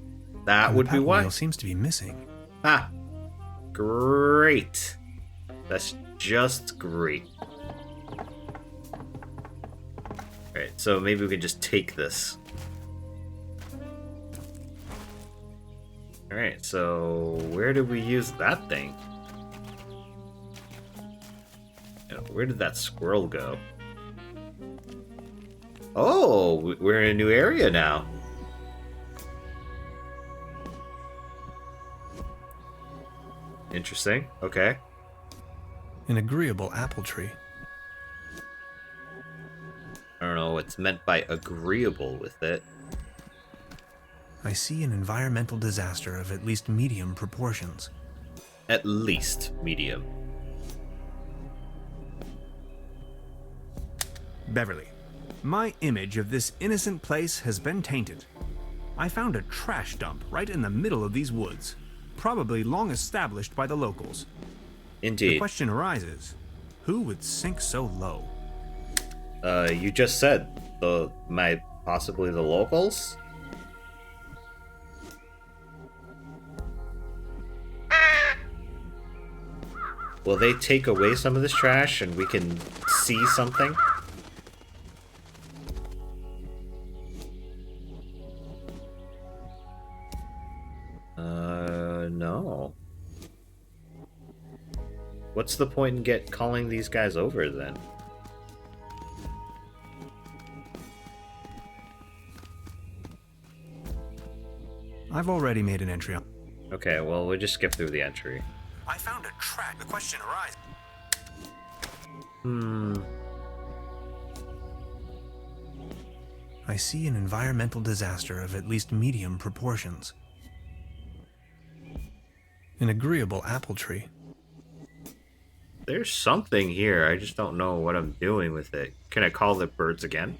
That And would the be paddle why. wheel seems to be missing. Ah, great. That's just great. Alright, so maybe we can just take this. Alright, so where did we use that thing? Where did that squirrel go? Oh, we're in a new area now. Interesting. Okay. An agreeable apple tree. I don't know what's meant by agreeable with it. I see an environmental disaster of at least medium proportions. At least medium. Beverly, my image of this innocent place has been tainted. I found a trash dump right in the middle of these woods, probably long established by the locals. Indeed. The question arises, who would sink so low? You just said possibly the locals? Will they take away some of this trash and we can see something? No. What's the point in calling these guys over then? I've already made an entry. Okay, well, we'll just skip through the entry. I found a track. The question arises. I see an environmental disaster of at least medium proportions. An agreeable apple tree. There's something here, I just don't know what I'm doing with it. Can I call the birds again?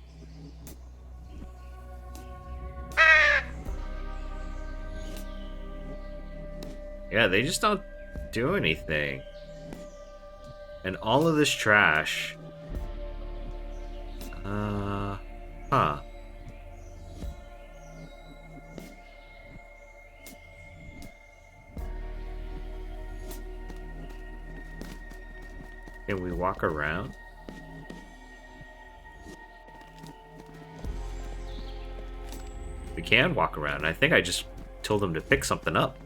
Yeah, they just don't do anything. And all of this trash... Huh. Can we walk around? We can walk around. I think I just told them to pick something up.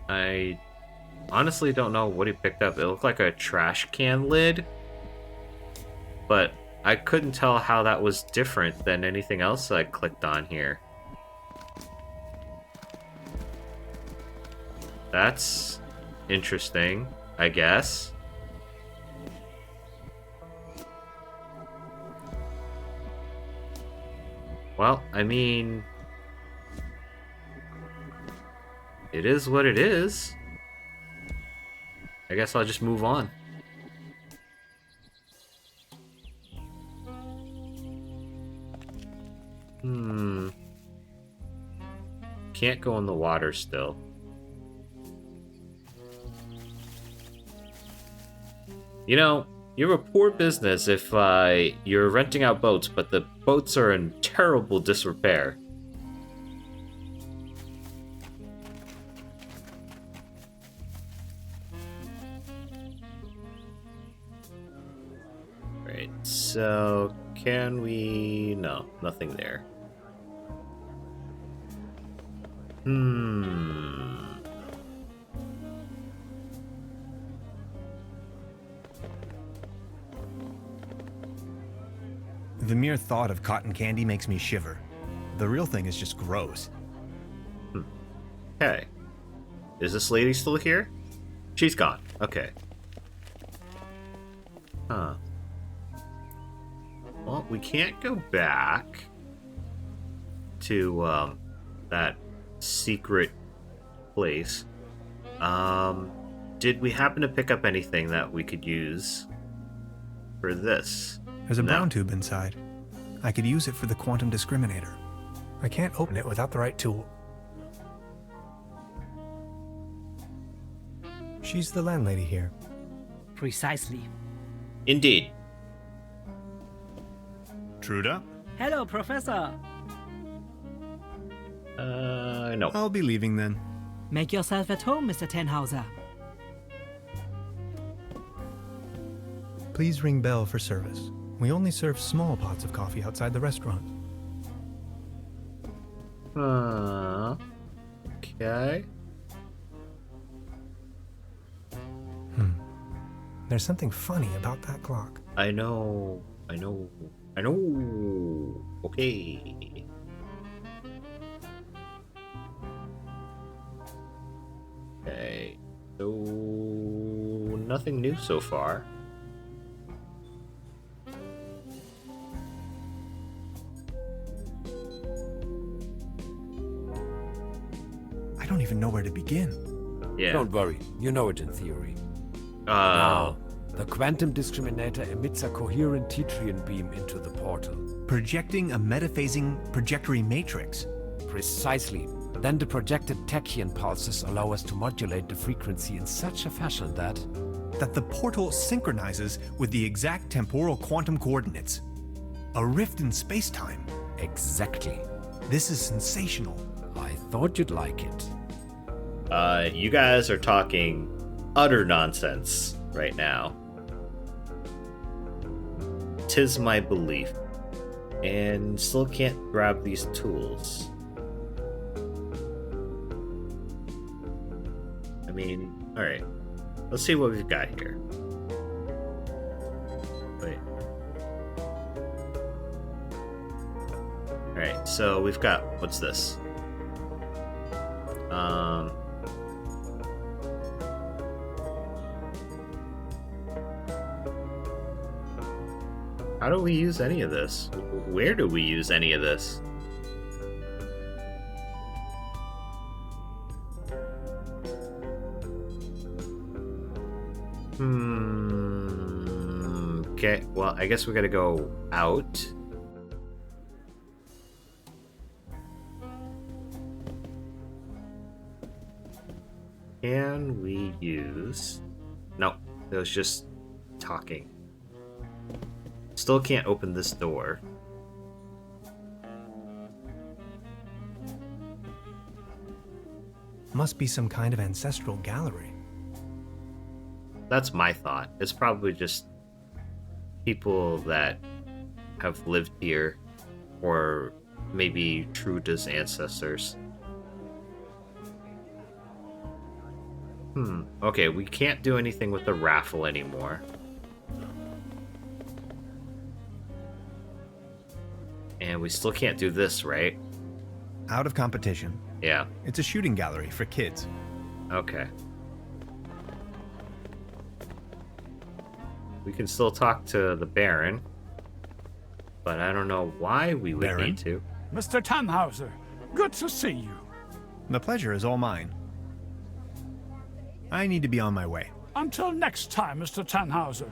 I honestly don't know what he picked up. It looked like a trash can lid, but I couldn't tell how that was different than anything else I clicked on here. That's interesting, I guess. Well, I mean... it is what it is. I guess I'll just move on. Can't go in the water still. You know, you're a poor business if you're renting out boats, but the boats are in terrible disrepair. Right, so can we... No, nothing there. The mere thought of cotton candy makes me shiver. The real thing is just gross. Hey, is this lady still here? She's gone. Okay. Huh. Well, we can't go back to that secret place. Did we happen to pick up anything that we could use for this? There's a brown tube inside. I could use it for the quantum discriminator. I can't open it without the right tool. She's the landlady here. Precisely. Indeed. Truda? Hello, Professor. No. I'll be leaving then. Make yourself at home, Mr. Tannhauser. Please ring bell for service. We only serve small pots of coffee outside the restaurant. Okay. There's something funny about that clock. I know. Okay. Okay. So, nothing new so far. I don't even know where to begin. Yeah. Don't worry, you know it in theory. Now, the quantum discriminator emits a coherent Tetrian beam into the portal. Projecting a metaphasing trajectory matrix. Precisely. Then the projected tachyon pulses allow us to modulate the frequency in such a fashion that the portal synchronizes with the exact temporal quantum coordinates. A rift in space-time. Exactly. This is sensational. I thought you'd like it. You guys are talking utter nonsense right now. 'Tis my belief. And still can't grab these tools. I mean, alright. Let's see what we've got here. Wait. Alright, so we've got, what's this? How do we use any of this? Where do we use any of this? Okay, well, I guess we gotta go out. Can we use... No, that was just talking. Still can't open this door. Must be some kind of ancestral gallery. That's my thought. It's probably just people that have lived here, or maybe Truda's ancestors. Okay, we can't do anything with the raffle anymore. And we still can't do this, right? Out of competition. Yeah. It's a shooting gallery for kids. Okay. We can still talk to the Baron, but I don't know why we would need to. Mr. Tannhauser, good to see you. The pleasure is all mine. I need to be on my way. Until next time, Mr. Tannhauser.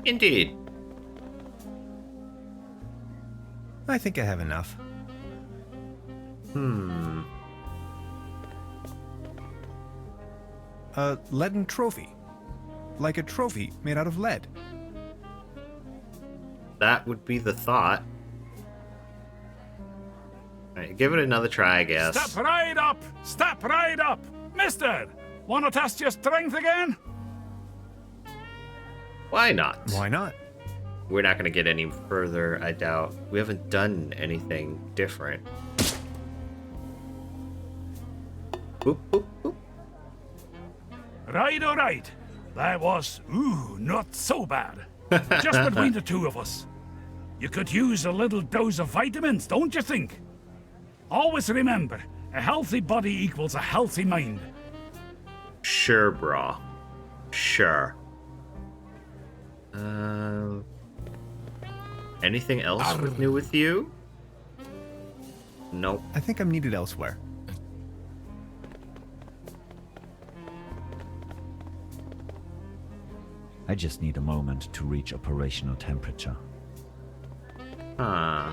Indeed. I think I have enough. A leaden trophy. like a trophy made out of lead. That would be the thought. Alright, give it another try, I guess. Step right up! Step right up! Mister, want to test your strength again? Why not? Why not? We're not going to get any further, I doubt. We haven't done anything different. Boop, boop, boop. Right, all right. That was, not so bad. Just between the two of us. You could use a little dose of vitamins, don't you think? Always remember, a healthy body equals a healthy mind. Sure, brah. Sure. Anything else new with you? Nope. I think I'm needed elsewhere. I just need a moment to reach operational temperature. Huh.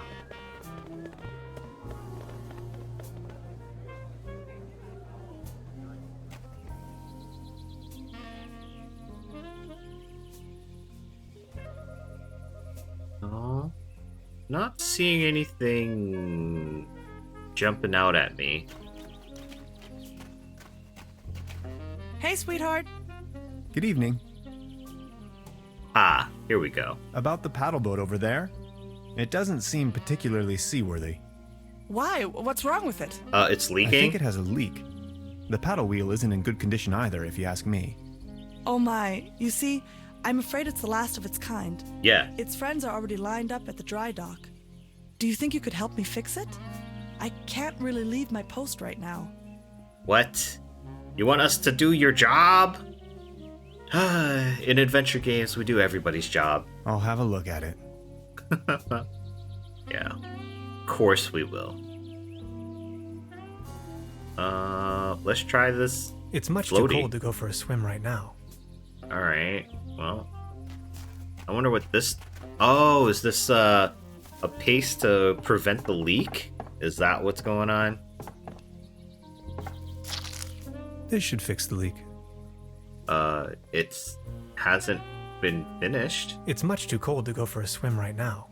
Oh, not seeing anything jumping out at me. Hey, sweetheart. Good evening. Ah, here we go. About the paddle boat over there? It doesn't seem particularly seaworthy. Why? What's wrong with it? It's leaking? I think it has a leak. The paddle wheel isn't in good condition either, if you ask me. Oh my. You see, I'm afraid it's the last of its kind. Yeah. Its friends are already lined up at the dry dock. Do you think you could help me fix it? I can't really leave my post right now. What? You want us to do your job? In adventure games, we do everybody's job. I'll have a look at it. Yeah. Of course we will. Let's try this. It's much floaty. too cold to go for a swim right now. Alright, well. I wonder what this... Oh, is this a paste to prevent the leak? Is that what's going on? This should fix the leak. It hasn't been finished. It's much too cold to go for a swim right now.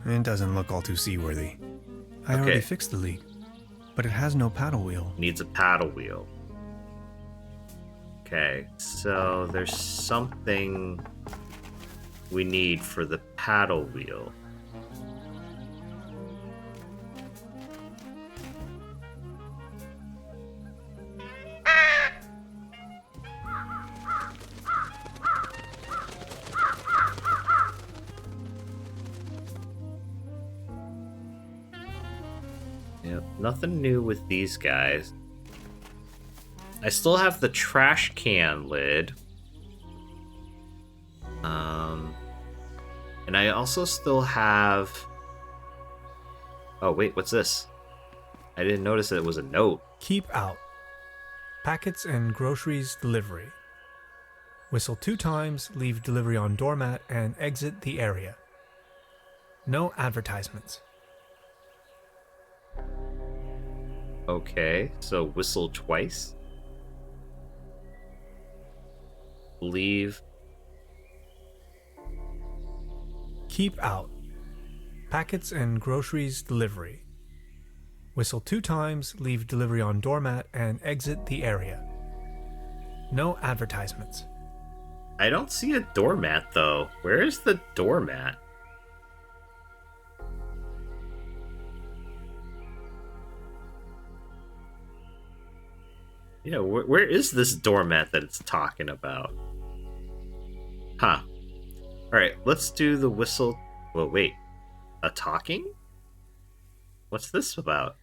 It doesn't look all too seaworthy. I already fixed the leak, but it has no paddle wheel. Needs a paddle wheel. Okay, so there's something we need for the paddle wheel. Yep, nothing new with these guys. I still have the trash can lid. And I also still have... Oh, wait, what's this? I didn't notice that it was a note. Keep out. Packets and groceries delivery. Whistle 2 times, leave delivery on doormat, and exit the area. No advertisements. Okay, so whistle twice. Leave. Keep out. Packets and groceries delivery. Whistle 2 times, leave delivery on doormat, and exit the area. No advertisements. I don't see a doormat, though. Where is the doormat? Yeah, where is this doormat that it's talking about? Huh. Alright, let's do the whistle... Well, wait. A talking? What's this about?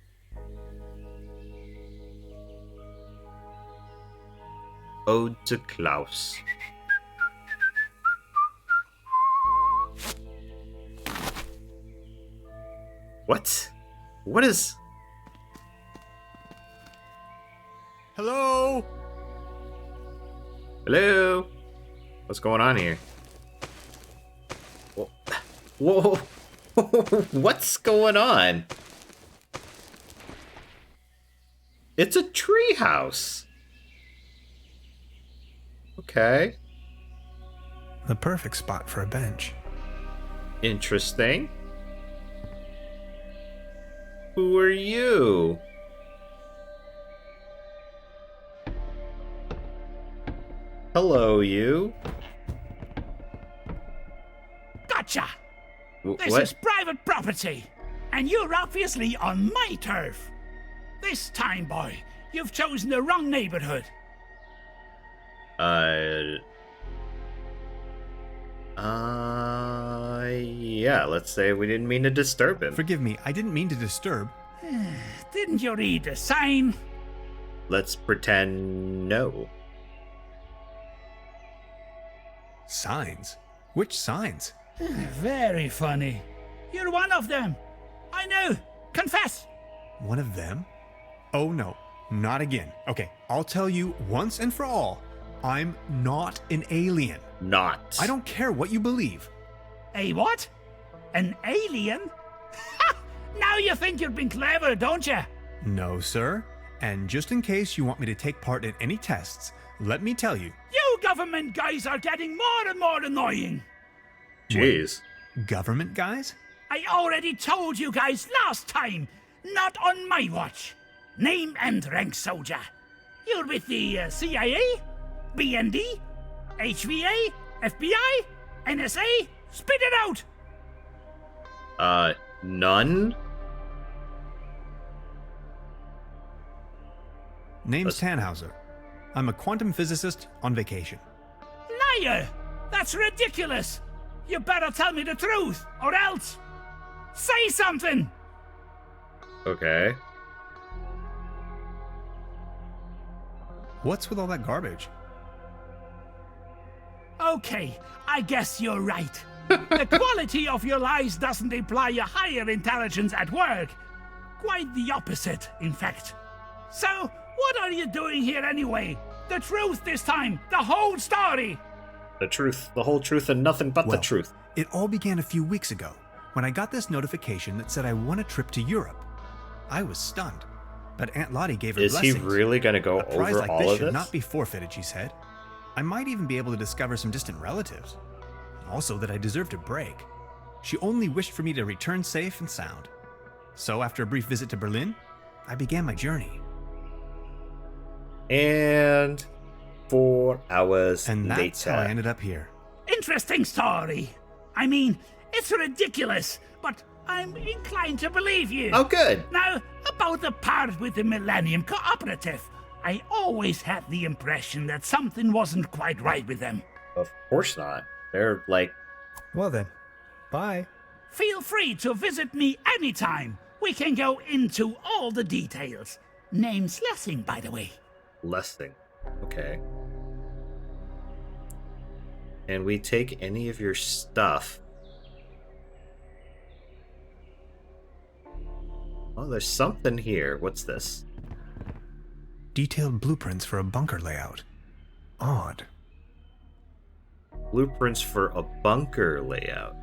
Ode to Klaus. What? What is... Hello? Hello? What's going on here? Whoa. What's going on? It's a tree house. Okay. The perfect spot for a bench. Interesting. Who are you? Hello, you. Gotcha! This What? is private property, and you're obviously on my turf. This time, boy, you've chosen the wrong neighborhood. Yeah, let's say we didn't mean to disturb him. Forgive me, I didn't mean to disturb. Didn't you read the sign? Let's pretend no. Signs? Which signs? Very funny. You're one of them. I know. Confess. One of them? Oh no, not again. Okay, I'll tell you once and for all. I'm not an alien. Not. I don't care what you believe. A what? An alien? Now you think you've been clever, don't you? No, sir. And just in case you want me to take part in any tests, let me tell you. You government guys are getting more and more annoying. Jeez. Government guys? I already told you guys last time. Not on my watch. Name and rank, soldier. You're with the CIA? BND? HVA? FBI? NSA? Spit it out! None? Name's Tannhauser. I'm a quantum physicist on vacation. Liar! That's ridiculous! You better tell me the truth, or else... Say something! Okay. What's with all that garbage? Okay, I guess you're right. The quality of your lies doesn't imply a higher intelligence at work. Quite the opposite, in fact. So, what are you doing here anyway? The truth this time, the whole story! The truth, the whole truth, and nothing but the truth. It all began a few weeks ago, when I got this notification that said I won a trip to Europe. I was stunned, but Aunt Lottie gave her Is he blessings. really going to go A prize over like all this of should this? not be forfeited, she said. I might even be able to discover some distant relatives. Also that I deserved a break. She only wished for me to return safe and sound. So after a brief visit to Berlin, I began my journey. And 4 hours And that's later. how I ended up here. Interesting story. I mean, it's ridiculous, but I'm inclined to believe you. Oh, good. Now, about the part with the Millennium Cooperative. I always had the impression that something wasn't quite right with them. Of course not. They're like... Well then, bye. Feel free to visit me anytime. We can go into all the details. Name's Lessing, by the way. Lessing. Okay. And we take any of your stuff. Oh, there's something here. What's this? Detailed blueprints for a bunker layout. Odd. Blueprints for a bunker layout.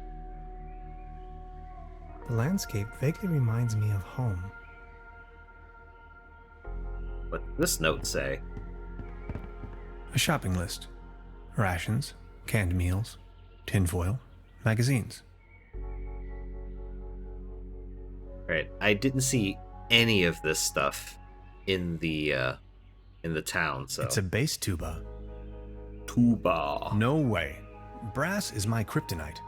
The landscape vaguely reminds me of home. What's this note say? A shopping list. Rations, canned meals, tinfoil, magazines. Right. I didn't see any of this stuff in the town, so... It's a bass tuba. Tuba. No way. Brass is my kryptonite.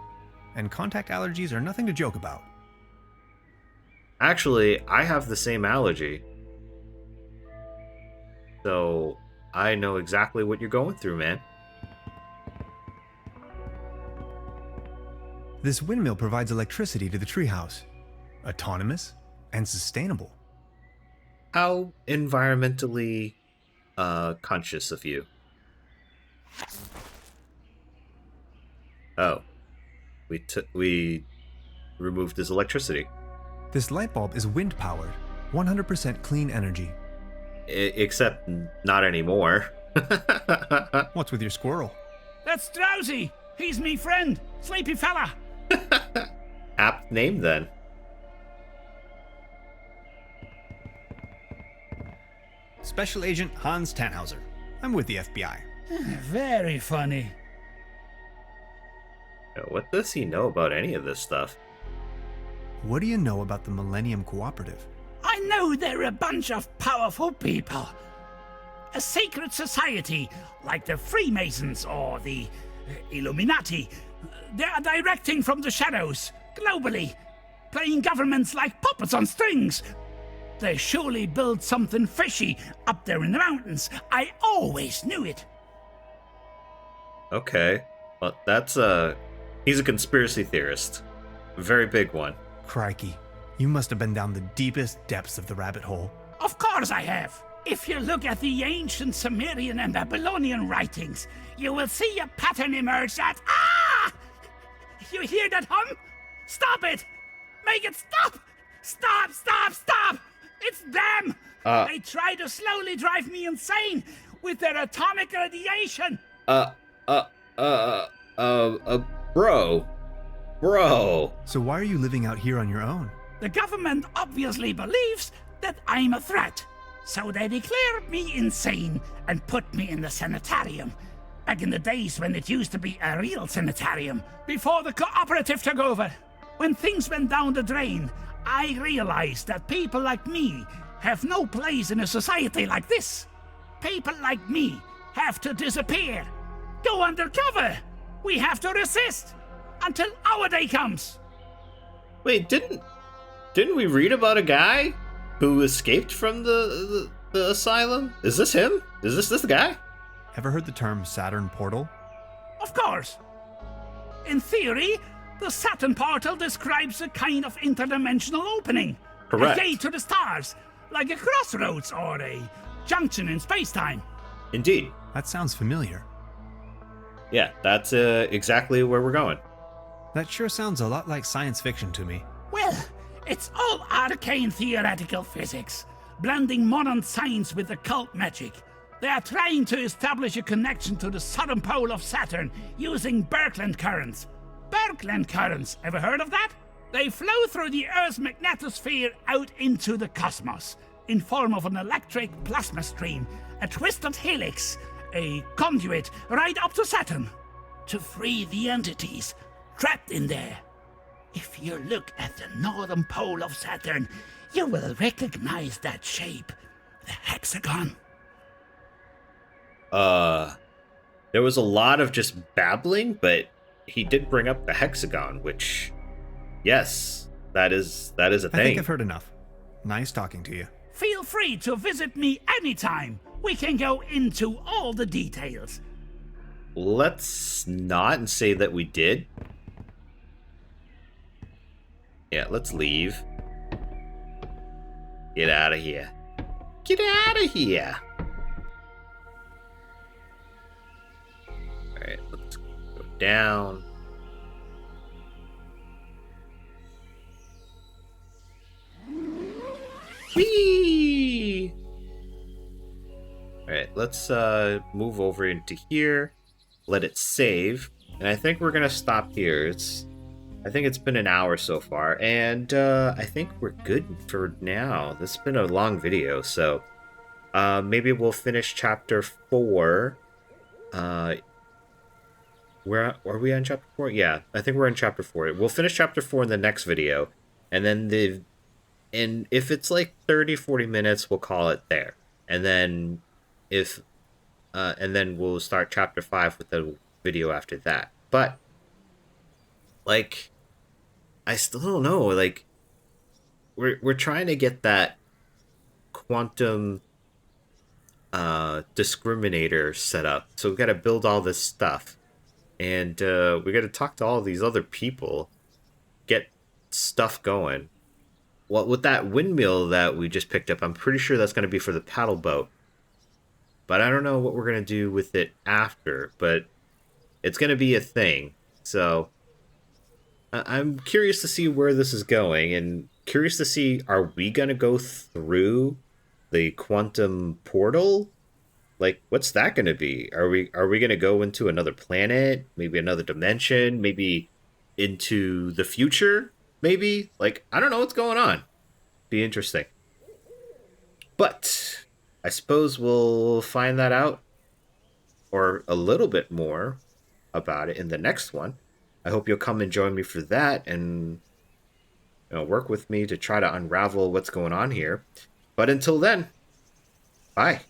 And contact allergies are nothing to joke about. Actually, I have the same allergy. So, I know exactly what you're going through, man. This windmill provides electricity to the treehouse. Autonomous and sustainable. How environmentally conscious of you? Oh. We removed his electricity. This light bulb is wind powered, 100% clean energy. Except not anymore. What's with your squirrel? That's Drowsy. He's me friend. Sleepy fella. Apt name, then. Special Agent Hans Tannhauser. I'm with the FBI. Very funny. What does he know about any of this stuff? What do you know about the Millennium Cooperative? I know they're a bunch of powerful people. A secret society, like the Freemasons or the Illuminati. They are directing from the shadows, globally, playing governments like puppets on strings. They surely build something fishy up there in the mountains. I always knew it. Okay. Well, that's he's a conspiracy theorist. A very big one. Crikey, you must have been down the deepest depths of the rabbit hole. Of course I have. If you look at the ancient Sumerian and Babylonian writings, you will see a pattern emerge that... Ah! You hear that hum? Stop it! Make it stop! Stop, stop, stop! It's them! They try to slowly drive me insane with their atomic radiation! Bro. So why are you living out here on your own? The government obviously believes that I'm a threat, so they declared me insane and put me in the sanitarium. Back in the days when it used to be a real sanitarium, before the cooperative took over. When things went down the drain, I realized that people like me have no place in a society like this. People like me have to disappear, go undercover. We have to resist until our day comes. Wait, didn't we read about a guy who escaped from the asylum? Is this him? Is this the guy? Ever heard the term Saturn portal? Of course. In theory, the Saturn portal describes a kind of interdimensional opening. Correct. A gate to the stars, like a crossroads or a junction in space-time. Indeed. That sounds familiar. Yeah, that's exactly where we're going. That sure sounds a lot like science fiction to me. Well, it's all arcane theoretical physics, blending modern science with occult magic. They are trying to establish a connection to the southern pole of Saturn using Birkeland currents. Birkeland currents, ever heard of that? They flow through the Earth's magnetosphere out into the cosmos, in form of an electric plasma stream, a twisted helix, a conduit right up to Saturn, to free the entities trapped in there. If you look at the northern pole of Saturn, you will recognize that shape, the hexagon. There was a lot of just babbling, but he did bring up the hexagon, which, yes, that is a thing. I think I've heard enough. Nice talking to you. Feel free to visit me anytime. We can go into all the details. Let's not say that we did. Yeah, let's leave. Get out of here. Get out of here. Alright, let's go down. Whee! Alright, let's move over into here. Let it save. And I think we're gonna stop here. I think it's been an hour so far, and I think we're good for now. This has been a long video, so maybe we'll finish chapter 4. Where are we on chapter 4? Yeah, I think we're in chapter 4. We'll finish chapter 4 in the next video, and then and if it's like 30-40 minutes, we'll call it there. And then and then we'll start chapter 5 with the video after that. But like, I still don't know. Like, we're trying to get that quantum discriminator set up. So we got to build all this stuff, and we got to talk to all these other people, get stuff going. Well, with that windmill that we just picked up, I'm pretty sure that's going to be for the paddle boat. But I don't know what we're going to do with it after. But it's going to be a thing. So I'm curious to see where this is going, and curious to see, are we going to go through the quantum portal? Like, what's that going to be? Are we going to go into another planet, maybe another dimension, maybe into the future? Maybe? Like, I don't know what's going on. Be interesting. But I suppose we'll find that out or a little bit more about it in the next one. I hope you'll come and join me for that and work with me to try to unravel what's going on here. But until then, bye.